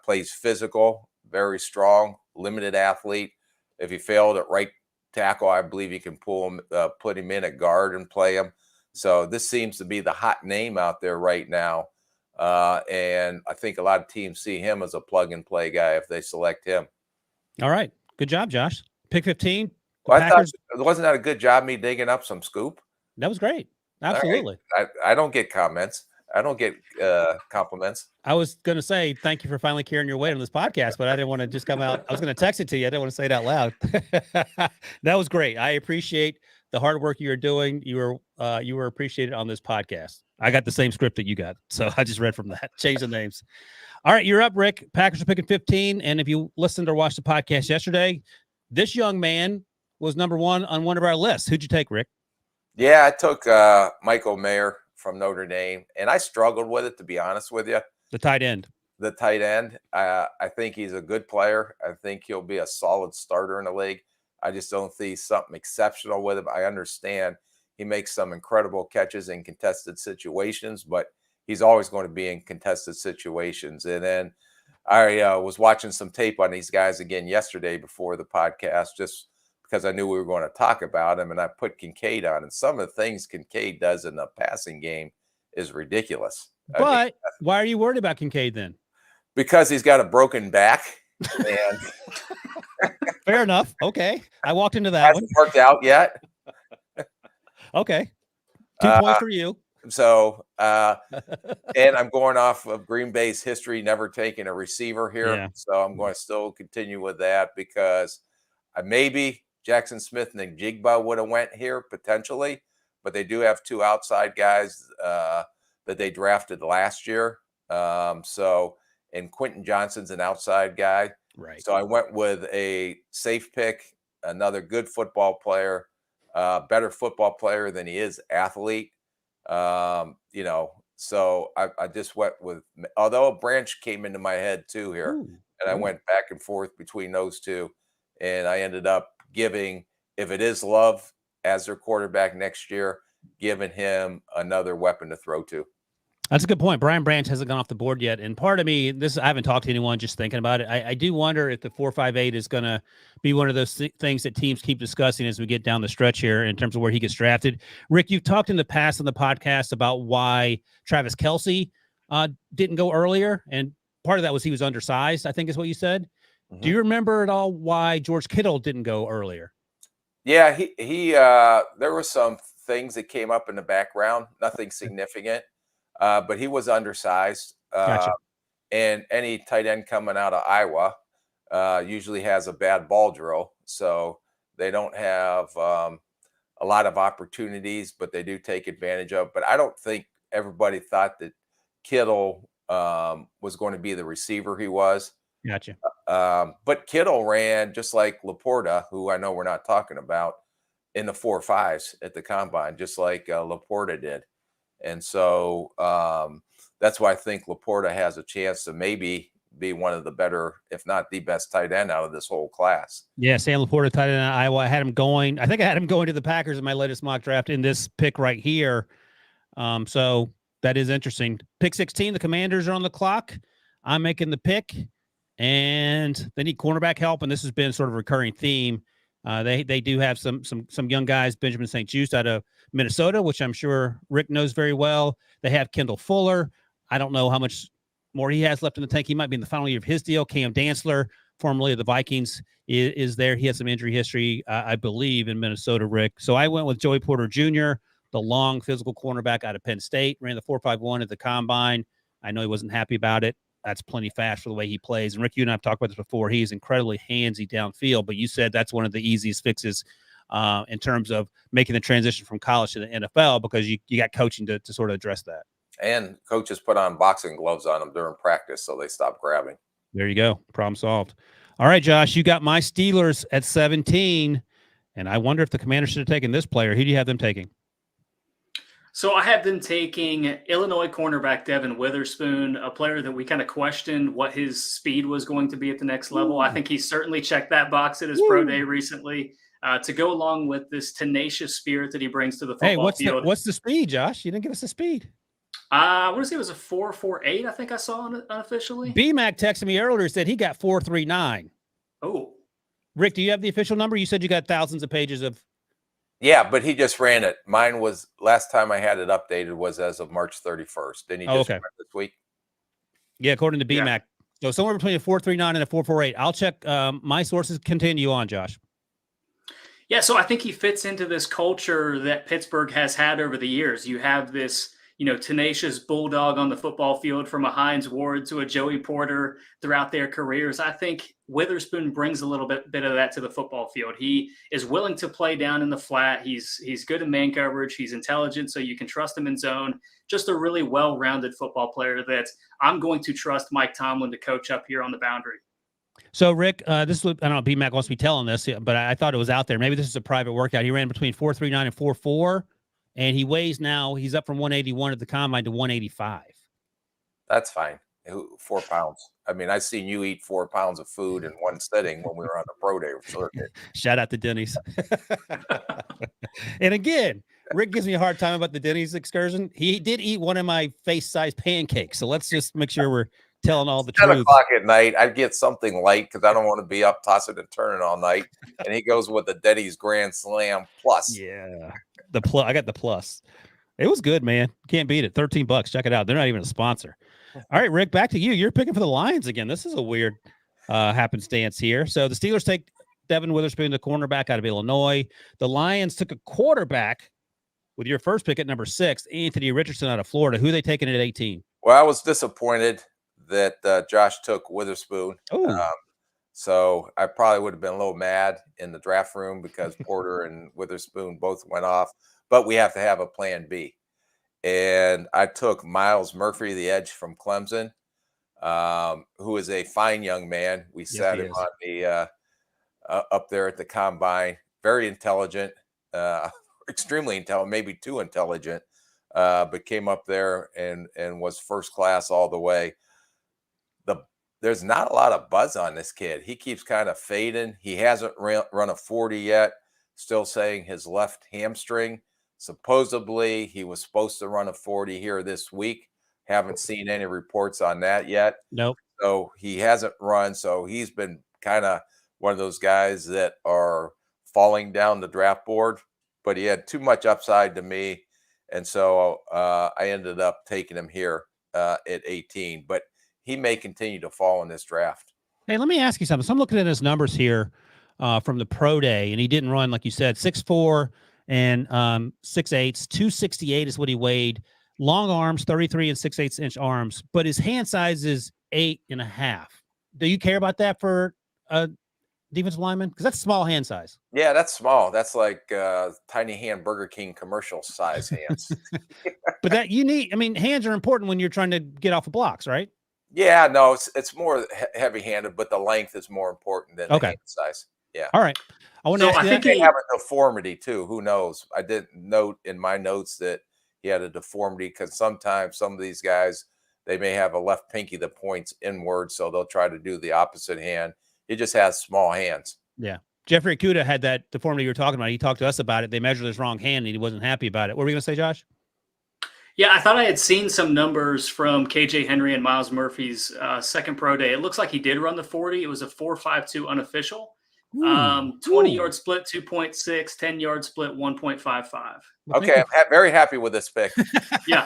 plays physical, very strong, limited athlete. If he failed at right tackle, I believe you can put him in at guard and play him. So this seems to be the hot name out there right now. And I think a lot of teams see him as a plug and play guy if they select him. All right. Good job, Josh. Pick 15. Well, I thought, wasn't that a good job me digging up some scoop? That was great. Absolutely. Right. I don't get comments. I don't get compliments. I was going to say thank you for finally carrying your weight on this podcast, but I didn't want to just come out. I was going to text it to you. I didn't want to say it out loud. That was great. I appreciate the hard work you're doing. You were appreciated on this podcast. I got the same script that you got, so I just read from that. Change the names. All right, you're up, Rick. Packers are picking 15, and if you listened or watched the podcast yesterday, this young man was number 1 on one of our lists. Who'd you take, Rick? Yeah, I took Michael Mayer from Notre Dame, and I struggled with it, to be honest with you. The tight end. The tight end. I think he's a good player. I think he'll be a solid starter in the league. I just don't see something exceptional with him. I understand he makes some incredible catches in contested situations, but he's always going to be in contested situations. And then I was watching some tape on these guys again yesterday before the podcast, just because I knew we were going to talk about him, and I put Kincaid on. And some of the things Kincaid does in the passing game is ridiculous. But why are you worried about Kincaid then? Because he's got a broken back. And fair enough. Okay. I walked into that hasn't worked out yet. Okay. 2 points for you. So, and I'm going off of Green Bay's history, never taking a receiver here. Yeah. So I'm going to still continue with that, because maybe Jaxon Smith-Njigba would have went here potentially, but they do have 2 outside guys that they drafted last year. And Quentin Johnston's an outside guy. Right. So I went with a safe pick, another good football player, better football player than he is athlete. So I just went with, although a branch came into my head too here, and I went back and forth between those 2, and I ended up giving, if it is Love as their quarterback next year, giving him another weapon to throw to. That's a good point. Brian Branch hasn't gone off the board yet. And part of me, I haven't talked to anyone, just thinking about it. I do wonder if the 4.58 is going to be one of those things that teams keep discussing as we get down the stretch here in terms of where he gets drafted. Rick, you've talked in the past on the podcast about why Travis Kelce didn't go earlier. And part of that was he was undersized, I think is what you said. Mm-hmm. Do you remember at all why George Kittle didn't go earlier? Yeah, he there were some things that came up in the background, nothing significant. But he was undersized. Gotcha. And any tight end coming out of Iowa usually has a bad ball drill. So they don't have a lot of opportunities, but they do take advantage of. But I don't think everybody thought that Kittle was going to be the receiver he was. Gotcha. But Kittle ran just like LaPorta, who I know we're not talking about, in the 4.5s at the combine, just like LaPorta did. And so that's why I think LaPorta has a chance to maybe be one of the better, if not the best tight end out of this whole class. Yeah, Sam LaPorta, tight end in Iowa. I think I had him going to the Packers in my latest mock draft in this pick right here. So that is interesting. Pick 16, the Commanders are on the clock. I'm making the pick, and they need cornerback help, and this has been sort of a recurring theme. They do have some young guys, Benjamin St. Juste out of Minnesota, which I'm sure Rick knows very well. They have Kendall Fuller. I don't know how much more he has left in the tank. He might be in the final year of his deal. Cam Dantzler, formerly of the Vikings, is there. He has some injury history, I believe, in Minnesota, Rick. So I went with Joey Porter Jr., the long physical cornerback out of Penn State, ran the 4.51 at the combine. I know he wasn't happy about it. That's plenty fast for the way he plays. And Rick, you and I have talked about this before. He's incredibly handsy downfield, but you said that's one of the easiest fixes in terms of making the transition from college to the NFL, because you got coaching to sort of address that. And coaches put on boxing gloves on them during practice, so they stop grabbing. There you go. Problem solved. All right, Josh, you got my Steelers at 17, and I wonder if the Commanders should have taken this player. Who do you have them taking? So I have them taking Illinois cornerback Devon Witherspoon, a player that we kind of questioned what his speed was going to be at the next level. I think he certainly checked that box at his pro day recently to go along with this tenacious spirit that he brings to the football field. What's the speed, Josh? You didn't give us the speed. I want to say it was a 4.48. I think I saw unofficially. BMAC texted me earlier, said he got 4.39. Oh, Rick, do you have the official number? You said you got thousands of pages of. Yeah, but he just ran it. Mine was, last time I had it updated was as of March 31st. Didn't he just run it this week? Yeah, according to BMAC. Yeah. So somewhere between a 4.39 and a 4.48. I'll check my sources. Continue on, Josh. Yeah, so I think he fits into this culture that Pittsburgh has had over the years. You have this, tenacious bulldog on the football field, from a Hines Ward to a Joey Porter throughout their careers. I think Witherspoon brings a little bit of that to the football field. He is willing to play down in the flat. He's good in man coverage. He's intelligent, so you can trust him in zone. Just a really well-rounded football player that I'm going to trust Mike Tomlin to coach up here on the boundary. So, Rick, this is what, I don't know, BMAC wants me telling this, but I thought it was out there. Maybe this is a private workout. He ran between 4.39 and 4.4. And he weighs now, he's up from 181 at the combine to 185. That's fine. 4 pounds. I mean, I've seen you eat 4 pounds of food in one sitting when we were on the pro day circuit. Shout out to Denny's. And again, Rick gives me a hard time about the Denny's excursion. He did eat one of my face-sized pancakes. So let's just make sure we're telling all the truth. 10 o'clock at night, I'd get something light because I don't want to be up tossing and turning all night. And he goes with the Denny's Grand Slam Plus. Yeah. I got the plus. It was good, man. Can't beat it. $13. Check it out. They're not even a sponsor. All right, Rick, back to you. You're picking for the Lions again. This is a weird happenstance here. So the Steelers take Devon Witherspoon, the cornerback out of Illinois. The Lions took a quarterback with your first pick at number 6, Anthony Richardson out of Florida. Who are they taking at 18? Well, I was disappointed that Josh took Witherspoon. So I probably would have been a little mad in the draft room because Porter and Witherspoon both went off. But we have to have a plan B. And I took Myles Murphy, the edge from Clemson, who is a fine young man. We sat him on the up there at the combine. Very intelligent, extremely intelligent, maybe too intelligent, but came up there and was first class all the way. There's not a lot of buzz on this kid. He keeps kind of fading. He hasn't run a 40 yet, still saying his left hamstring. Supposedly, he was supposed to run a 40 here this week. Haven't seen any reports on that yet. Nope. So he hasn't run. So he's been kind of one of those guys that are falling down the draft board. But he had too much upside to me. And so I ended up taking him here at 18. But he may continue to fall in this draft. Hey, let me ask you something. So I'm looking at his numbers here from the pro day, and he didn't run, like you said, 6'4" and 6'8", 268 is what he weighed. Long arms, 33 and 6/8 inch arms, but his hand size is 8.5. Do you care about that for a defensive lineman? Because that's small hand size. Yeah, that's small. That's like tiny hand Burger King commercial size hands. But that you need, I mean, hands are important when you're trying to get off of blocks, right? Yeah, no, it's more heavy handed, but the length is more important than the hand size. Yeah. All right. I want to ask I you think that. he have a deformity too. Who knows? I didn't note in my notes that he had a deformity because sometimes some of these guys, they may have a left pinky that points inward, so they'll try to do the opposite hand. He just has small hands. Yeah. Jeffrey Okudah had that deformity you were talking about. He talked to us about it. They measured his wrong hand, and he wasn't happy about it. What were we going to say, Josh? Yeah, I thought I had seen some numbers from KJ Henry and Myles Murphy's second pro day. It looks like he did run the 40. It was a 4.52 unofficial. 20-yard split, 2.6, 10-yard split, 1.55. Well, okay, I'm very happy with this pick. Yeah.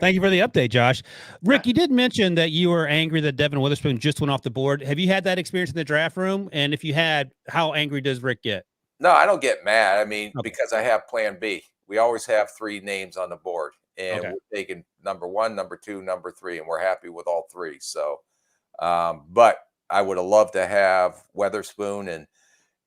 Thank you for the update, Josh. Rick, you did mention that you were angry that Devon Witherspoon just went off the board. Have you had that experience in the draft room? And if you had, how angry does Rick get? No, I don't get mad. I mean, because I have plan B. We always have 3 names on the board, and we're taking number 1, number 2, number 3, and we're happy with all 3. So, but I would have loved to have Witherspoon, and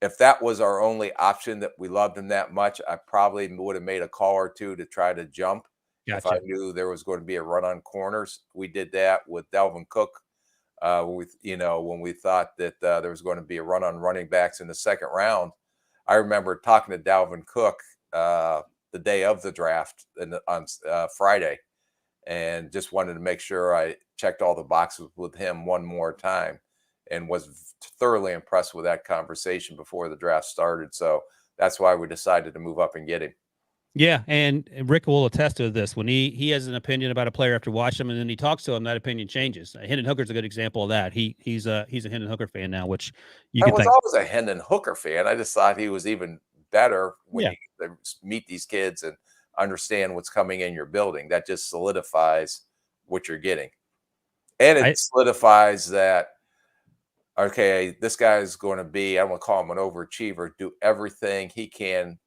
if that was our only option that we loved him that much, I probably would have made a call or two to try to jump. If I knew there was going to be a run on corners. We did that with Dalvin Cook, when we thought that there was going to be a run on running backs in the second round. I remember talking to Dalvin Cook the day of the draft on Friday, and just wanted to make sure I checked all the boxes with him one more time, and was thoroughly impressed with that conversation before the draft started. So that's why we decided to move up and get him. Yeah, and Rick will attest to this. When he has an opinion about a player after watching him, and then he talks to him, that opinion changes. Hendon Hooker's a good example of that. He's a Hendon Hooker fan now, which I was always a Hendon Hooker fan. I just thought he was even better when you meet these kids and understand what's coming in your building. That just solidifies what you're getting, and it solidifies that. Okay, this guy's going to be, I don't want to call him an overachiever, do everything he can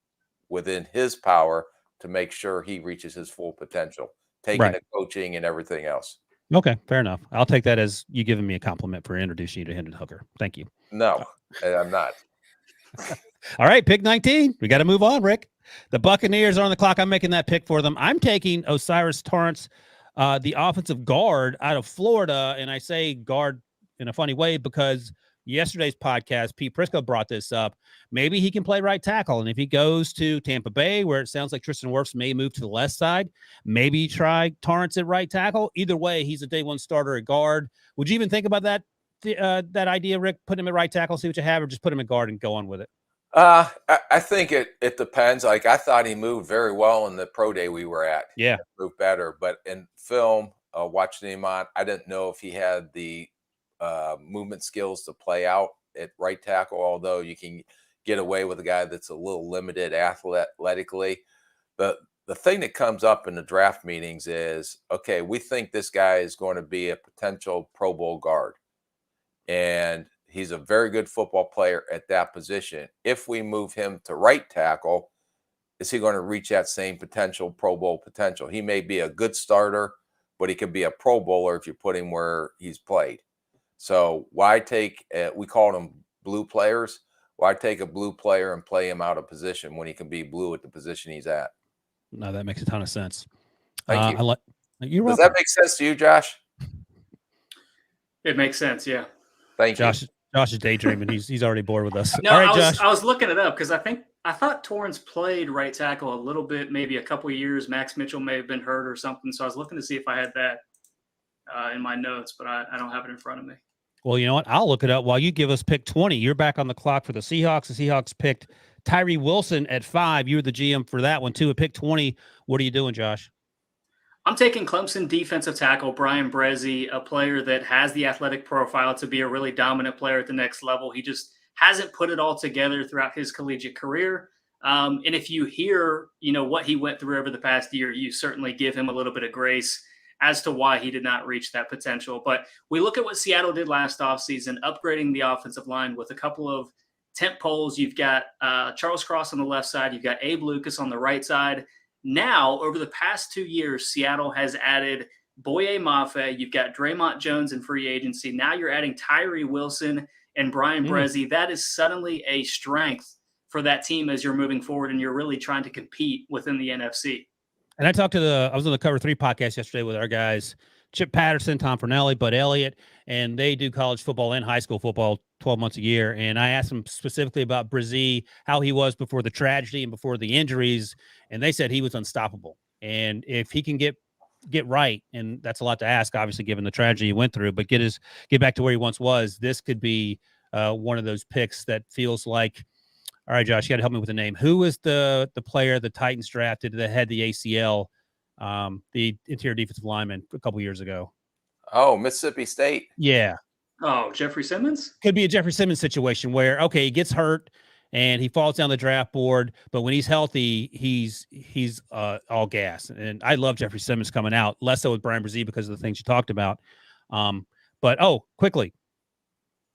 within his power to make sure he reaches his full potential, taking the coaching and everything else. Okay, fair enough. I'll take that as you giving me a compliment for introducing you to Hendon Hooker. Thank you. No, I'm not. All right, pick 19. We got to move on, Rick. The Buccaneers are on the clock. I'm making that pick for them. I'm taking Osiris Torrence, the offensive guard out of Florida, and I say guard in a funny way because yesterday's podcast, Pete Prisco brought this up. Maybe he can play right tackle. And if he goes to Tampa Bay, where it sounds like Tristan Wirfs may move to the left side, maybe try Torrence at right tackle. Either way, he's a day one starter at guard. Would you even think about that idea, Rick? Put him at right tackle, see what you have, or just put him at guard and go on with it? I think it depends. Like, I thought he moved very well in the pro day we were at. Yeah. He moved better. But in film, watching him on, I didn't know if he had the movement skills to play out at right tackle, although you can get away with a guy that's a little limited athletically. But the thing that comes up in the draft meetings is, okay, we think this guy is going to be a potential Pro Bowl guard, and he's a very good football player at that position. If we move him to right tackle, is he going to reach that same potential, Pro Bowl potential? He may be a good starter, but he could be a Pro Bowler if you put him where he's played. So why take, we call them blue players. Why take a blue player and play him out of position when he can be blue at the position he's at? No, that makes a ton of sense. Thank you. You're Does welcome. that make sense to you, Josh? It makes sense. Yeah. Thank you. Josh is daydreaming. He's already bored with us. No, all right, Josh. I was looking it up because I thought Torrence played right tackle a little bit, maybe a couple of years. Max Mitchell may have been hurt or something. So I was looking to see if I had that in my notes, but I don't have it in front of me. Well, you know what? I'll look it up while you give us pick 20. You're back on the clock for the Seahawks. The Seahawks picked Tyree Wilson at 5. You were the GM for that one, too. At pick 20, what are you doing, Josh? I'm taking Clemson defensive tackle Bryan Bresee, a player that has the athletic profile to be a really dominant player at the next level. He just hasn't put it all together throughout his collegiate career. And if you hear, what he went through over the past year, you certainly give him a little bit of grace as to why he did not reach that potential. But we look at what Seattle did last offseason, upgrading the offensive line with a couple of tent poles. You've got Charles Cross on the left side. You've got Abe Lucas on the right side. Now, over the past 2 years, Seattle has added Boye Mafe. You've got Draymond Jones in free agency. Now you're adding Tyree Wilson. and Bryan Bresee, that is suddenly a strength for that team as you're moving forward and you're really trying to compete within the NFC. And I was on the Cover 3 podcast yesterday with our guys, Chip Patterson, Tom Fernelli, Bud Elliott, and they do college football and high school football 12 months a year. And I asked them specifically about Bresee, how he was before the tragedy and before the injuries. And they said he was unstoppable. And if he can get right, and that's a lot to ask, obviously, given the tragedy he went through, but get back to where he once was, this could be one of those picks that feels like, all right, Josh, you got to help me with the name. Who was the player the Titans drafted that had the ACL, the interior defensive lineman a couple years ago? Oh, Mississippi State. Yeah. Oh, Jeffrey Simmons? Could be a Jeffrey Simmons situation where, okay, he gets hurt and he falls down the draft board, but when he's healthy, he's all gas. And I love Jeffrey Simmons coming out, less so with Bryan Bresee because of the things you talked about. Quickly.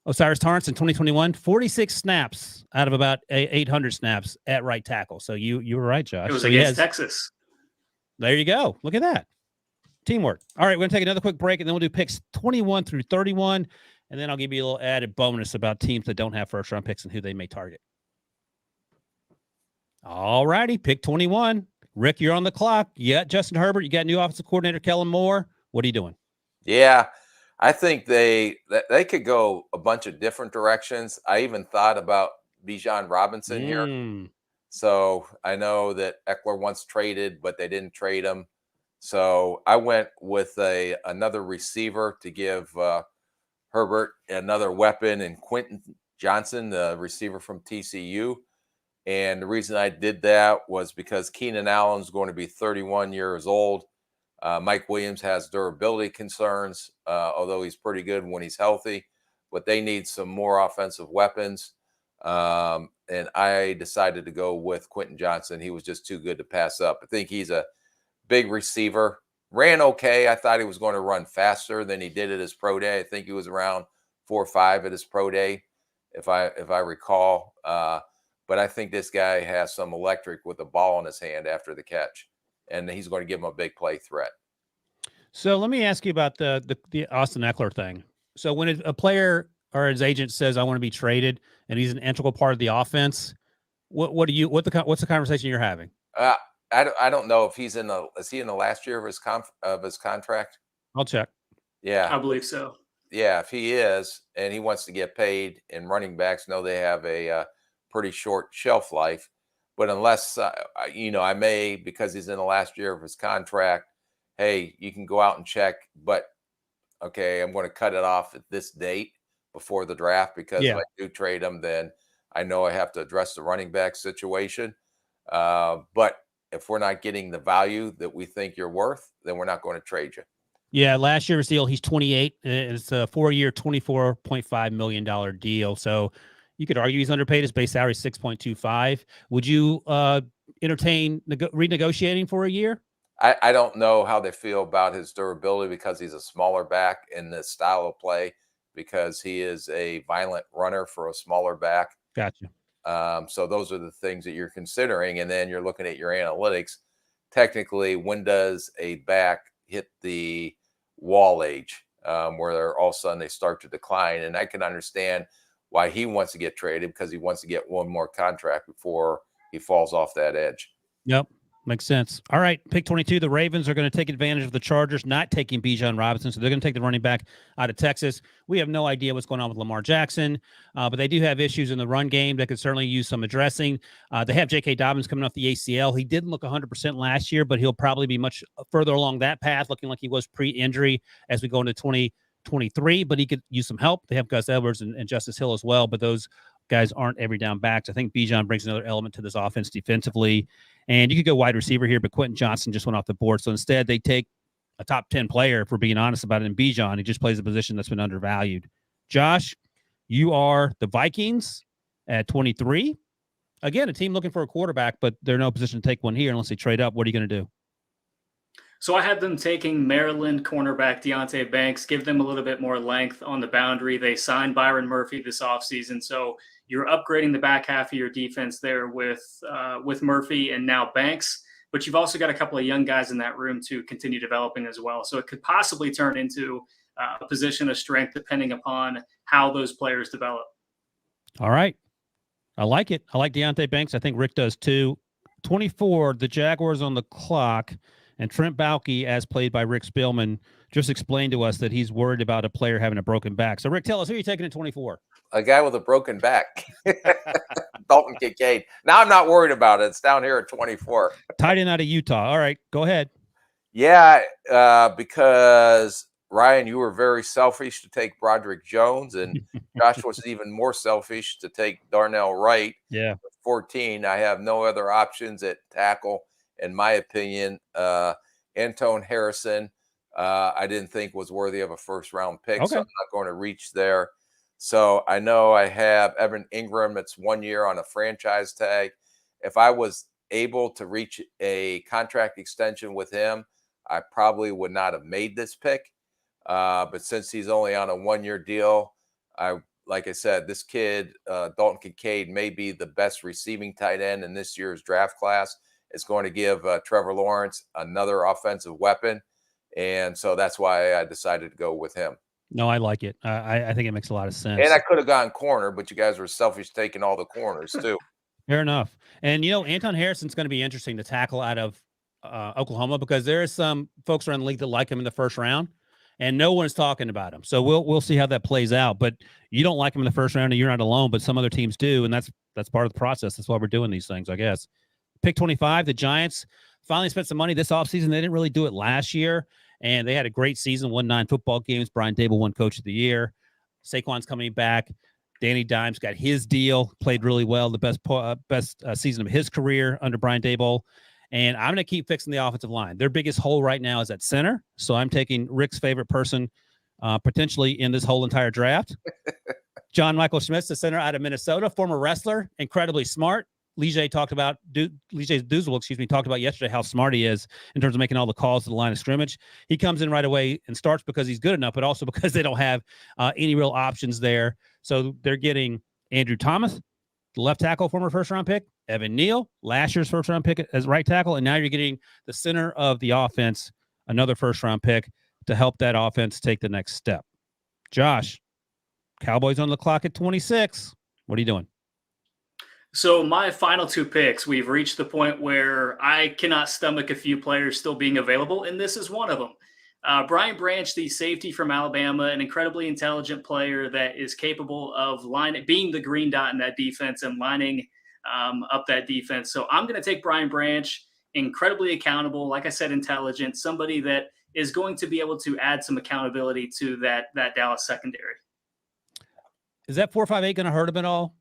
Osiris Torrence in 2021, 46 snaps out of about 800 snaps at right tackle. So you were right, Josh. It was so against Texas. There you go. Look at that. Teamwork. All right, we're going to take another quick break, and then we'll do picks 21 through 31, and then I'll give you a little added bonus about teams that don't have first-round picks and who they may target. All righty, pick 21. Rick, you're on the clock. You got Justin Herbert. You got new offensive coordinator Kellen Moore. What are you doing? Yeah, I think they could go a bunch of different directions. I even thought about Bijan Robinson here. So I know that Eckler once traded, but they didn't trade him. So I went with another receiver to give Herbert another weapon, and Quentin Johnston, the receiver from TCU. And the reason I did that was because Keenan Allen's going to be 31 years old. Mike Williams has durability concerns, although he's pretty good when he's healthy. But they need some more offensive weapons. And I decided to go with Quentin Johnston. He was just too good to pass up. I think he's a big receiver. Ran okay. I thought he was going to run faster than he did at his pro day. I think he was around 4.5 at his pro day, if I recall. But I think this guy has some electric with the ball in his hand after the catch, and he's going to give him a big play threat. So let me ask you about the Austin Eckler thing. So when a player or his agent says, I want to be traded, and he's an integral part of the offense, what's the conversation you're having? I don't know if is he in the last year of his contract? I'll check. Yeah, I believe so. Yeah, if he is, and he wants to get paid, and running backs know they have a pretty short shelf life. But unless, I may, because he's in the last year of his contract, hey, you can go out and check. But, okay, I'm going to cut it off at this date before the draft, because if I do trade him, then I know I have to address the running back situation. But if we're not getting the value that we think you're worth, then we're not going to trade you. Yeah, last year's deal, he's 28. It's a 4-year, $24.5 million deal. So you could argue he's underpaid. His base salary is 6.25. Would you entertain renegotiating for a year? I don't know how they feel about his durability, because he's a smaller back in the style of play, because he is a violent runner for a smaller back. Gotcha. So those are the things that you're considering. And then you're looking at your analytics. Technically, when does a back hit the wall age, where all of a sudden they start to decline? And I can understand why he wants to get traded, because he wants to get one more contract before he falls off that edge. Yep. Makes sense. All right. Pick 22. The Ravens are going to take advantage of the Chargers not taking Bijan Robinson. So they're going to take the running back out of Texas. We have no idea what's going on with Lamar Jackson, but they do have issues in the run game that could certainly use some addressing. They have J.K. Dobbins coming off the ACL. He didn't look 100% last year, but he'll probably be much further along that path, looking like he was pre-injury as we go into 2023, but he could use some help. They have Gus Edwards and Justice Hill as well, but those guys aren't every down backs. I think Bijan brings another element to this offense defensively. And you could go wide receiver here, but Quentin Johnston just went off the board. So instead, they take a top 10 player, if we're being honest about it, in Bijan. He just plays a position that's been undervalued. Josh, you are the Vikings at 23. Again, a team looking for a quarterback, but they're in no position to take one here unless they trade up. What are you going to do? So I had them taking Maryland cornerback Deonte Banks, give them a little bit more length on the boundary. They signed Byron Murphy this offseason, so you're upgrading the back half of your defense there with Murphy and now Banks. But you've also got a couple of young guys in that room to continue developing as well. So it could possibly turn into a position of strength depending upon how those players develop. All right. I like it. I like Deonte Banks. I think Rick does too. 24, the Jaguars on the clock, and Trent Baalke, as played by Rick Spielman, just explained to us that he's worried about a player having a broken back. So, Rick, tell us, who are you taking at 24? A guy with a broken back. Dalton Kincaid. Now I'm not worried about it. It's down here at 24. Tight end out of Utah. All right, go ahead. Yeah, because Ryan, you were very selfish to take Broderick Jones, and Josh was even more selfish to take Darnell Wright. Yeah. With 14. I have no other options at tackle, in my opinion. Antone Harrison, I didn't think was worthy of a first-round pick, so I'm not going to reach there. So I know I have Evan Ingram. It's 1 year on a franchise tag. If I was able to reach a contract extension with him, I probably would not have made this pick. But since he's only on a 1 year deal, like I said, this kid, Dalton Kincaid, may be the best receiving tight end in this year's draft class. It's going to give Trevor Lawrence another offensive weapon. And so that's why I decided to go with him. No, I like it. I think it makes a lot of sense. And I could have gone corner, but you guys were selfish taking all the corners too. Fair enough. And, Antone Harrison's going to be interesting to tackle out of Oklahoma, because there is some folks around the league that like him in the first round, and no one's talking about him. So we'll see how that plays out. But you don't like him in the first round, and you're not alone, but some other teams do, and that's part of the process. That's why we're doing these things, I guess. Pick 25, the Giants finally spent some money this offseason. They didn't really do it last year, and they had a great season, won 9 football games. Brian Dable won Coach of the Year. Saquon's coming back. Danny Dimes got his deal, played really well, the best season of his career under Brian Dable. And I'm going to keep fixing the offensive line. Their biggest hole right now is at center. So I'm taking Rick's favorite person potentially in this whole entire draft. John Michael Schmitz, the center out of Minnesota, former wrestler, incredibly smart. Leger talked about yesterday how smart he is in terms of making all the calls to the line of scrimmage. He comes in right away and starts because he's good enough, but also because they don't have any real options there. So they're getting Andrew Thomas, the left tackle, former first-round pick, Evan Neal, last year's first-round pick as right tackle, and now you're getting the center of the offense, another first-round pick to help that offense take the next step. Josh, Cowboys on the clock at 26. What are you doing? So my final 2 picks, we've reached the point where I cannot stomach a few players still being available, and this is one of them. Brian Branch, the safety from Alabama, an incredibly intelligent player that is capable of being the green dot in that defense and lining up that defense. So I'm going to take Brian Branch, incredibly accountable, like I said, intelligent, somebody that is going to be able to add some accountability to that Dallas secondary. Is that 4.58 going to hurt him at all,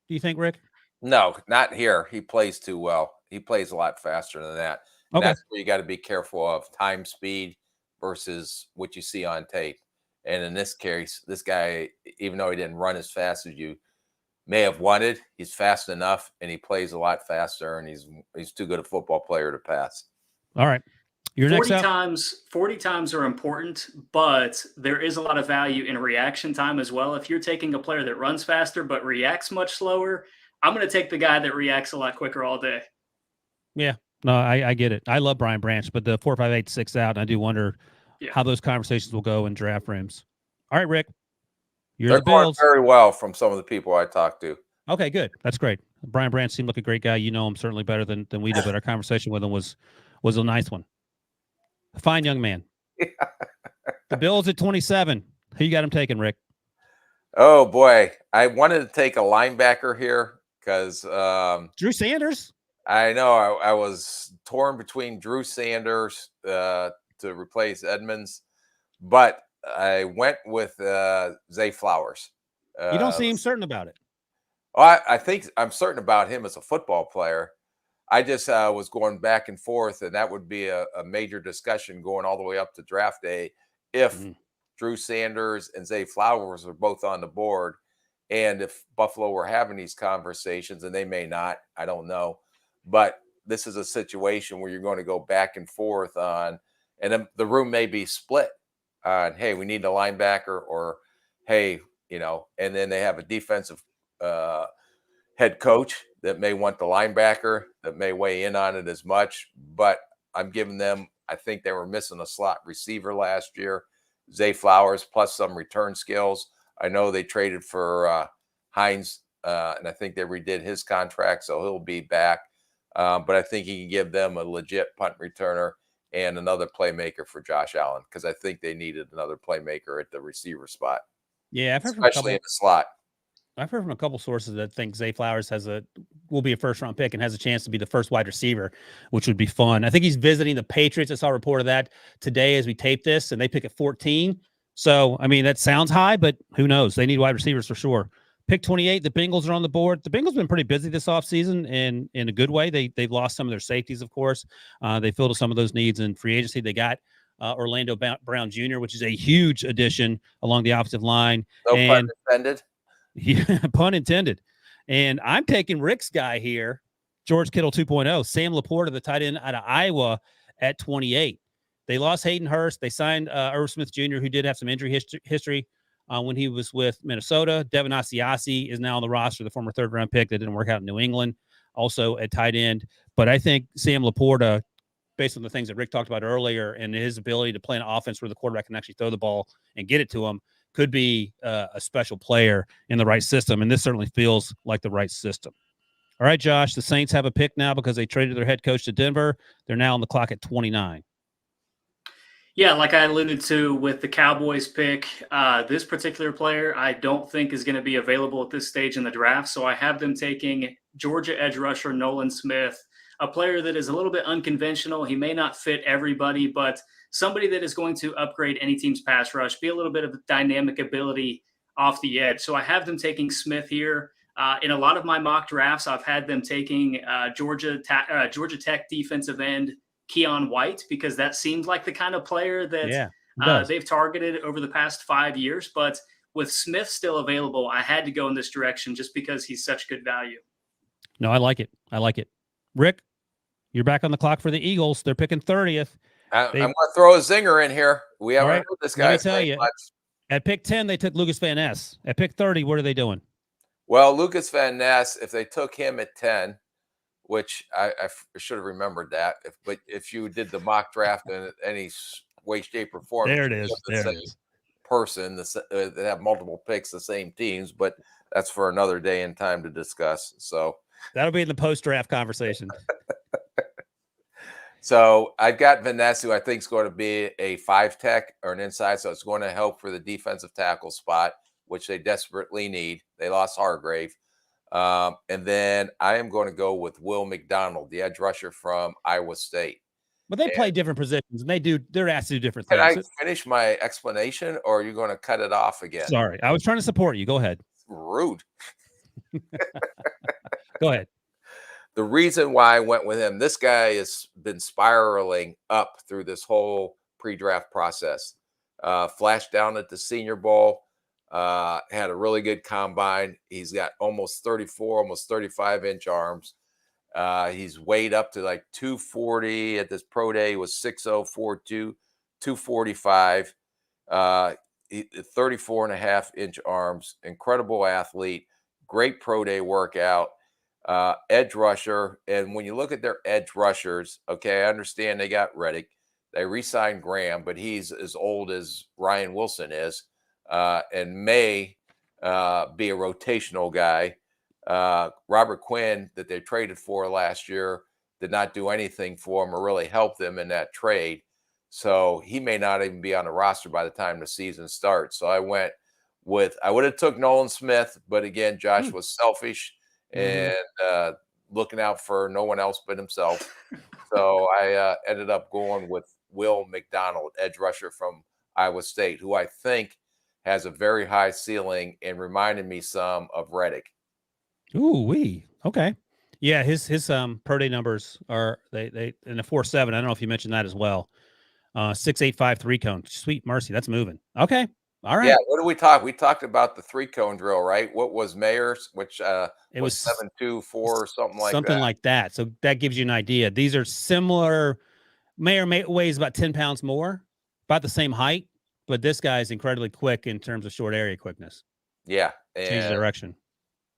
do you think, Rick? No, not here. He plays too well. He plays a lot faster than that. Okay. That's where you got to be careful of time, speed versus what you see on tape. And in this case, this guy, even though he didn't run as fast as you may have wanted, he's fast enough, and he plays a lot faster, and he's too good a football player to pass. All right. 40 times are important, but there is a lot of value in reaction time as well. If you're taking a player that runs faster but reacts much slower, I'm going to take the guy that reacts a lot quicker all day. Yeah, no, I get it. I love Brian Branch, but the 4.58 sticks out, and I do wonder how those conversations will go in draft rooms. All right, Rick, they're going very well from some of the people I talked to. Okay, good. That's great. Brian Branch seemed like a great guy. You know him certainly better than we did, but our conversation with him was a nice one. A fine young man. The Bills at 27. Who you got him taking, Rick? Oh, boy. I wanted to take a linebacker here because Drew Sanders. I know I was torn between Drew Sanders to replace Edmonds, but I went with Zay Flowers. You don't seem certain about it. I think I'm certain about him as a football player. I just was going back and forth, and that would be a major discussion going all the way up to draft day if Drew Sanders and Zay Flowers are both on the board, and if Buffalo were having these conversations, and they may not, I don't know. But this is a situation where you're going to go back and forth on, and then the room may be split on, hey, we need a linebacker, or, hey, and then they have a defensive head coach that may want the linebacker, that may weigh in on it as much, but I'm giving them, I think they were missing a slot receiver last year. Zay Flowers plus some return skills. I know they traded for Hines and I think they redid his contract, so he'll be back. But I think he can give them a legit punt returner and another playmaker for Josh Allen, because I think they needed another playmaker at the receiver spot. Yeah, especially in the slot. I've heard from a couple sources that think Zay Flowers will be a first-round pick and has a chance to be the first wide receiver, which would be fun. I think he's visiting the Patriots. I saw a report of that today as we tape this, and they pick at 14. So, I mean, that sounds high, but who knows? They need wide receivers for sure. Pick 28, the Bengals are on the board. The Bengals have been pretty busy this offseason in a good way. They've lost some of their safeties, of course. They filled some of those needs in free agency. They got Orlando Brown Jr., which is a huge addition along the offensive line. No pun intended. Yeah, pun intended. And I'm taking Rick's guy here, George Kittle 2.0, Sam LaPorta, the tight end out of Iowa at 28. They lost Hayden Hurst. They signed Irv Smith Jr., who did have some injury history when he was with Minnesota. Devon Asiasi is now on the roster, the former third-round pick that didn't work out in New England, also at tight end. But I think Sam LaPorta, based on the things that Rick talked about earlier and his ability to play an offense where the quarterback can actually throw the ball and get it to him, could be a special player in the right system, and this certainly feels like the right system. All right, Josh, the Saints have a pick now because they traded their head coach to Denver. They're now on the clock at 29. Yeah, like I alluded to with the Cowboys pick, this particular player I don't think is going to be available at this stage in the draft, so I have them taking Georgia edge rusher Nolan Smith, a player that is a little bit unconventional. He may not fit everybody, but somebody that is going to upgrade any team's pass rush, be a little bit of dynamic ability off the edge. So I have them taking Smith here. In a lot of my mock drafts, I've had them taking Georgia Tech defensive end Keon White, because that seems like the kind of player that they've targeted over the past 5 years. But with Smith still available, I had to go in this direction just because he's such good value. No, I like it. Rick, you're back on the clock for the Eagles. They're picking 30th. I'm going to throw a zinger in here. We haven't heard this guy. Let me tell you, much. At pick 10, they took Lukas Van Ness. At pick 30, what are they doing? Well, Lukas Van Ness, if they took him at 10, which I should have remembered that, but if you did the mock draft in any way, shape, or form, there it is. Person that have multiple picks, the same teams, but that's for another day and time to discuss. So that'll be in the post-draft conversation. So I've got Van Ness, who I think is going to be a 5-tech or an inside, so it's going to help for the defensive tackle spot, which they desperately need. They lost Hargrave. And then I am going to go with Will McDonald, the edge rusher from Iowa State. But they play different positions, and they're asked to do different things. Can I finish my explanation, or are you going to cut it off again? Sorry, I was trying to support you. Go ahead. Rude. Go ahead. The reason why I went with him, this guy has been spiraling up through this whole pre-draft process. Flashed down at the Senior Bowl, had a really good combine. He's got almost 34, almost 35-inch arms. He's weighed up to like 240 at this pro day. He was 6'0", 4'2", 245, 34.5-inch arms. Incredible athlete. Great pro day workout. Edge rusher. And when you look at their edge rushers, okay, I understand they got Reddick. They re-signed Graham, but he's as old as Ryan Wilson is, and may be a rotational guy. Robert Quinn, that they traded for last year, did not do anything for him or really help them in that trade. So he may not even be on the roster by the time the season starts. So I would have took Nolan Smith, but again, Josh was selfish and looking out for no one else but himself. So I ended up going with Will McDonald, edge rusher from Iowa State, who I think has a very high ceiling and reminded me some of Reddick. Okay. Yeah, his pro day numbers are they in a 4.7. I don't know if you mentioned that as well. 6.85 3-cone. Sweet mercy, that's moving. Okay. All right. Yeah, what did we talk? We talked about the 3-cone drill, right? What was Mayer's, which it was 7.24 or something like that. Something like that. So that gives you an idea. These are similar. Mayer weighs about 10 pounds more, about the same height, but this guy is incredibly quick in terms of short area quickness. Yeah. Change direction.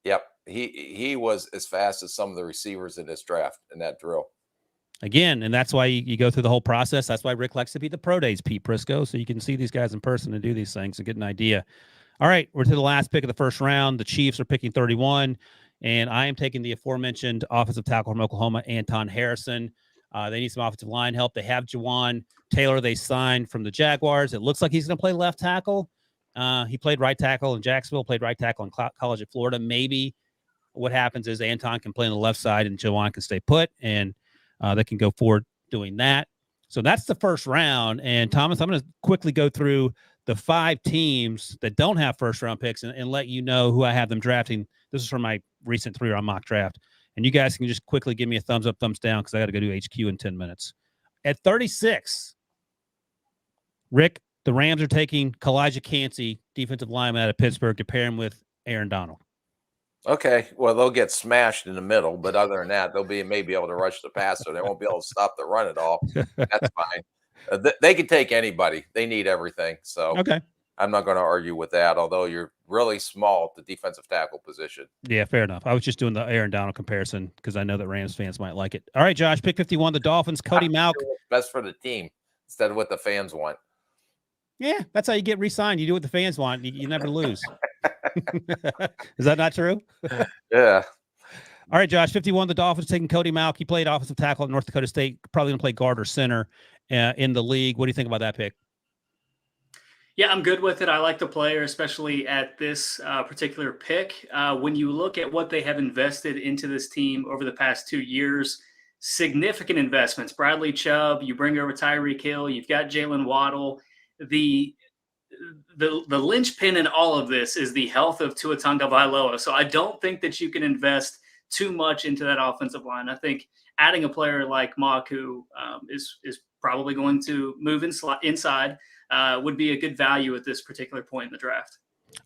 Yep. He was as fast as some of the receivers in this draft in that drill. Again, and that's why you go through the whole process. That's why Rick likes to be the pro days, Pete Prisco, so you can see these guys in person and do these things and get an idea. All right, we're to the last pick of the first round. The Chiefs are picking 31, and I am taking the aforementioned offensive tackle from Oklahoma, Anton Harrison. They need some offensive line help. They have Jawan Taylor they signed from the Jaguars. It looks like he's going to play left tackle. He played right tackle in Jacksonville, played right tackle in college at Florida. Maybe what happens is Anton can play on the left side and Jawan can stay put, and they can go forward doing that. So that's the first round. And Thomas, I'm going to quickly go through the 5 teams that don't have first-round picks and let you know who I have them drafting. This is from my recent 3-round mock draft. And you guys can just quickly give me a thumbs up, thumbs down, because I got to go do HQ in 10 minutes. At 36, Rick, the Rams are taking Kalijah Cansey, defensive lineman out of Pittsburgh, to pair him with Aaron Donald. Okay, well, they'll get smashed in the middle, but other than that, they'll maybe able to rush the passer. They won't be able to stop the run at all. That's fine. They can take anybody. They need everything. So okay, I'm not going to argue with that, although you're really small at the defensive tackle position. Yeah, fair enough. I was just doing the Aaron Donald comparison because I know that Rams fans might like it. All right, Josh, pick 51, the Dolphins, Cody Mauch. Best for the team instead of what the fans want. Yeah, that's how you get re-signed. You do what the fans want. You never lose. Is that not true? Yeah. All right, Josh, 51, the Dolphins taking Cody Mauch. He played offensive tackle at North Dakota State, probably going to play guard or center in the league. What do you think about that pick? Yeah, I'm good with it. I like the player, especially at this particular pick. When you look at what they have invested into this team over the past 2 years, significant investments. Bradley Chubb, you bring over Tyree Hill, you've got Jalen Waddle. The linchpin in all of this is the health of Tua Tagovailoa. So I don't think that you can invest too much into that offensive line. I think adding a player like Mauch, who is probably going to move inside, would be a good value at this particular point in the draft.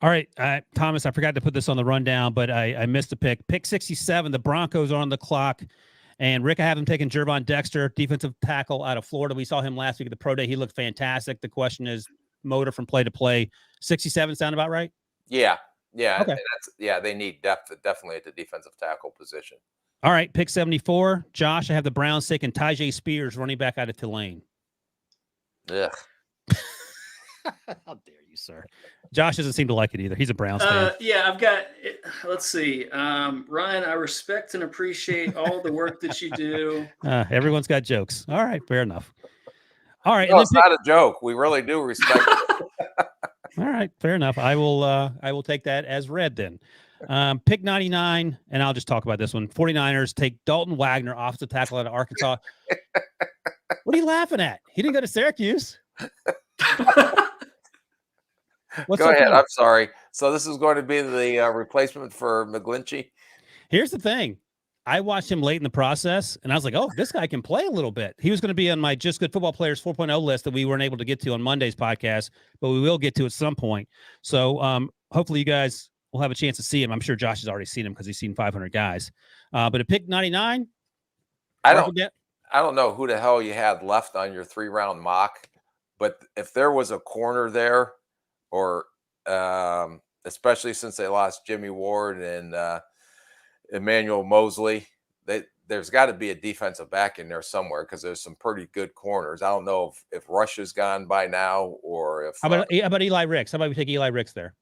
All right, Thomas, I forgot to put this on the rundown, but I missed a pick. Pick 67, the Broncos are on the clock. And Rick, I have him taking Jervon Dexter, defensive tackle out of Florida. We saw him last week at the Pro Day. He looked fantastic. The question is motor from play to play. 67 sound about right? Yeah. Yeah. Okay. They need depth definitely at the defensive tackle position. All right, pick 74. Josh, I have the Browns taking Tyjae Spears, running back out of Tulane. Ugh. How dare you, sir? Josh doesn't seem to like it either. He's a Browns fan. Yeah, I've got it. Let's see. Ryan, I respect and appreciate all the work that you do. Everyone's got jokes. All right, fair enough. All right. No, it's not a joke. We really do respect it. All right, fair enough. I will take that as read then. Pick 99, and I'll just talk about this one. 49ers take Dalton Wagner, offensive tackle out of Arkansas. What are you laughing at? He didn't go to Syracuse. Go ahead. I'm sorry. So this is going to be the replacement for McGlinchey? Here's the thing. I watched him late in the process, and I was like, oh, this guy can play a little bit. He was going to be on my Just Good Football Players 4.0 list that we weren't able to get to on Monday's podcast, but we will get to at some point. So hopefully you guys will have a chance to see him. I'm sure Josh has already seen him because he's seen 500 guys. But at pick 99, I don't know who the hell you had left on your 3-round mock, but if there was a corner there, or especially since they lost Jimmy Ward and Emmanuel Mosley, there's got to be a defensive back in there somewhere because there's some pretty good corners. I don't know if Rush is gone by now or if. How about Eli Ricks? How about we take Eli Ricks there?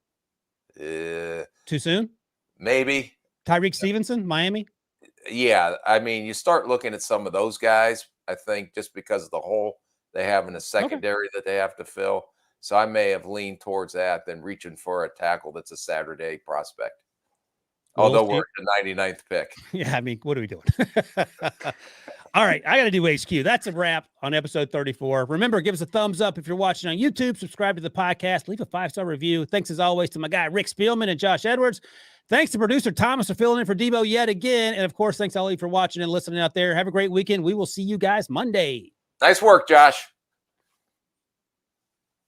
Too soon? Maybe. Tyreek Stevenson, Miami? Yeah. I mean, you start looking at some of those guys, I think, just because of the hole they have in the secondary that they have to fill. So I may have leaned towards that than reaching for a tackle that's a Saturday prospect. Although we're at the 99th pick. Yeah, I mean, what are we doing? All right, I got to do HQ. That's a wrap on episode 34. Remember, give us a thumbs up if you're watching on YouTube. Subscribe to the podcast. Leave a 5-star review. Thanks, as always, to my guy, Rick Spielman and Josh Edwards. Thanks to producer Thomas for filling in for Debo yet again. And, of course, thanks all of you for watching and listening out there. Have a great weekend. We will see you guys Monday. Nice work, Josh.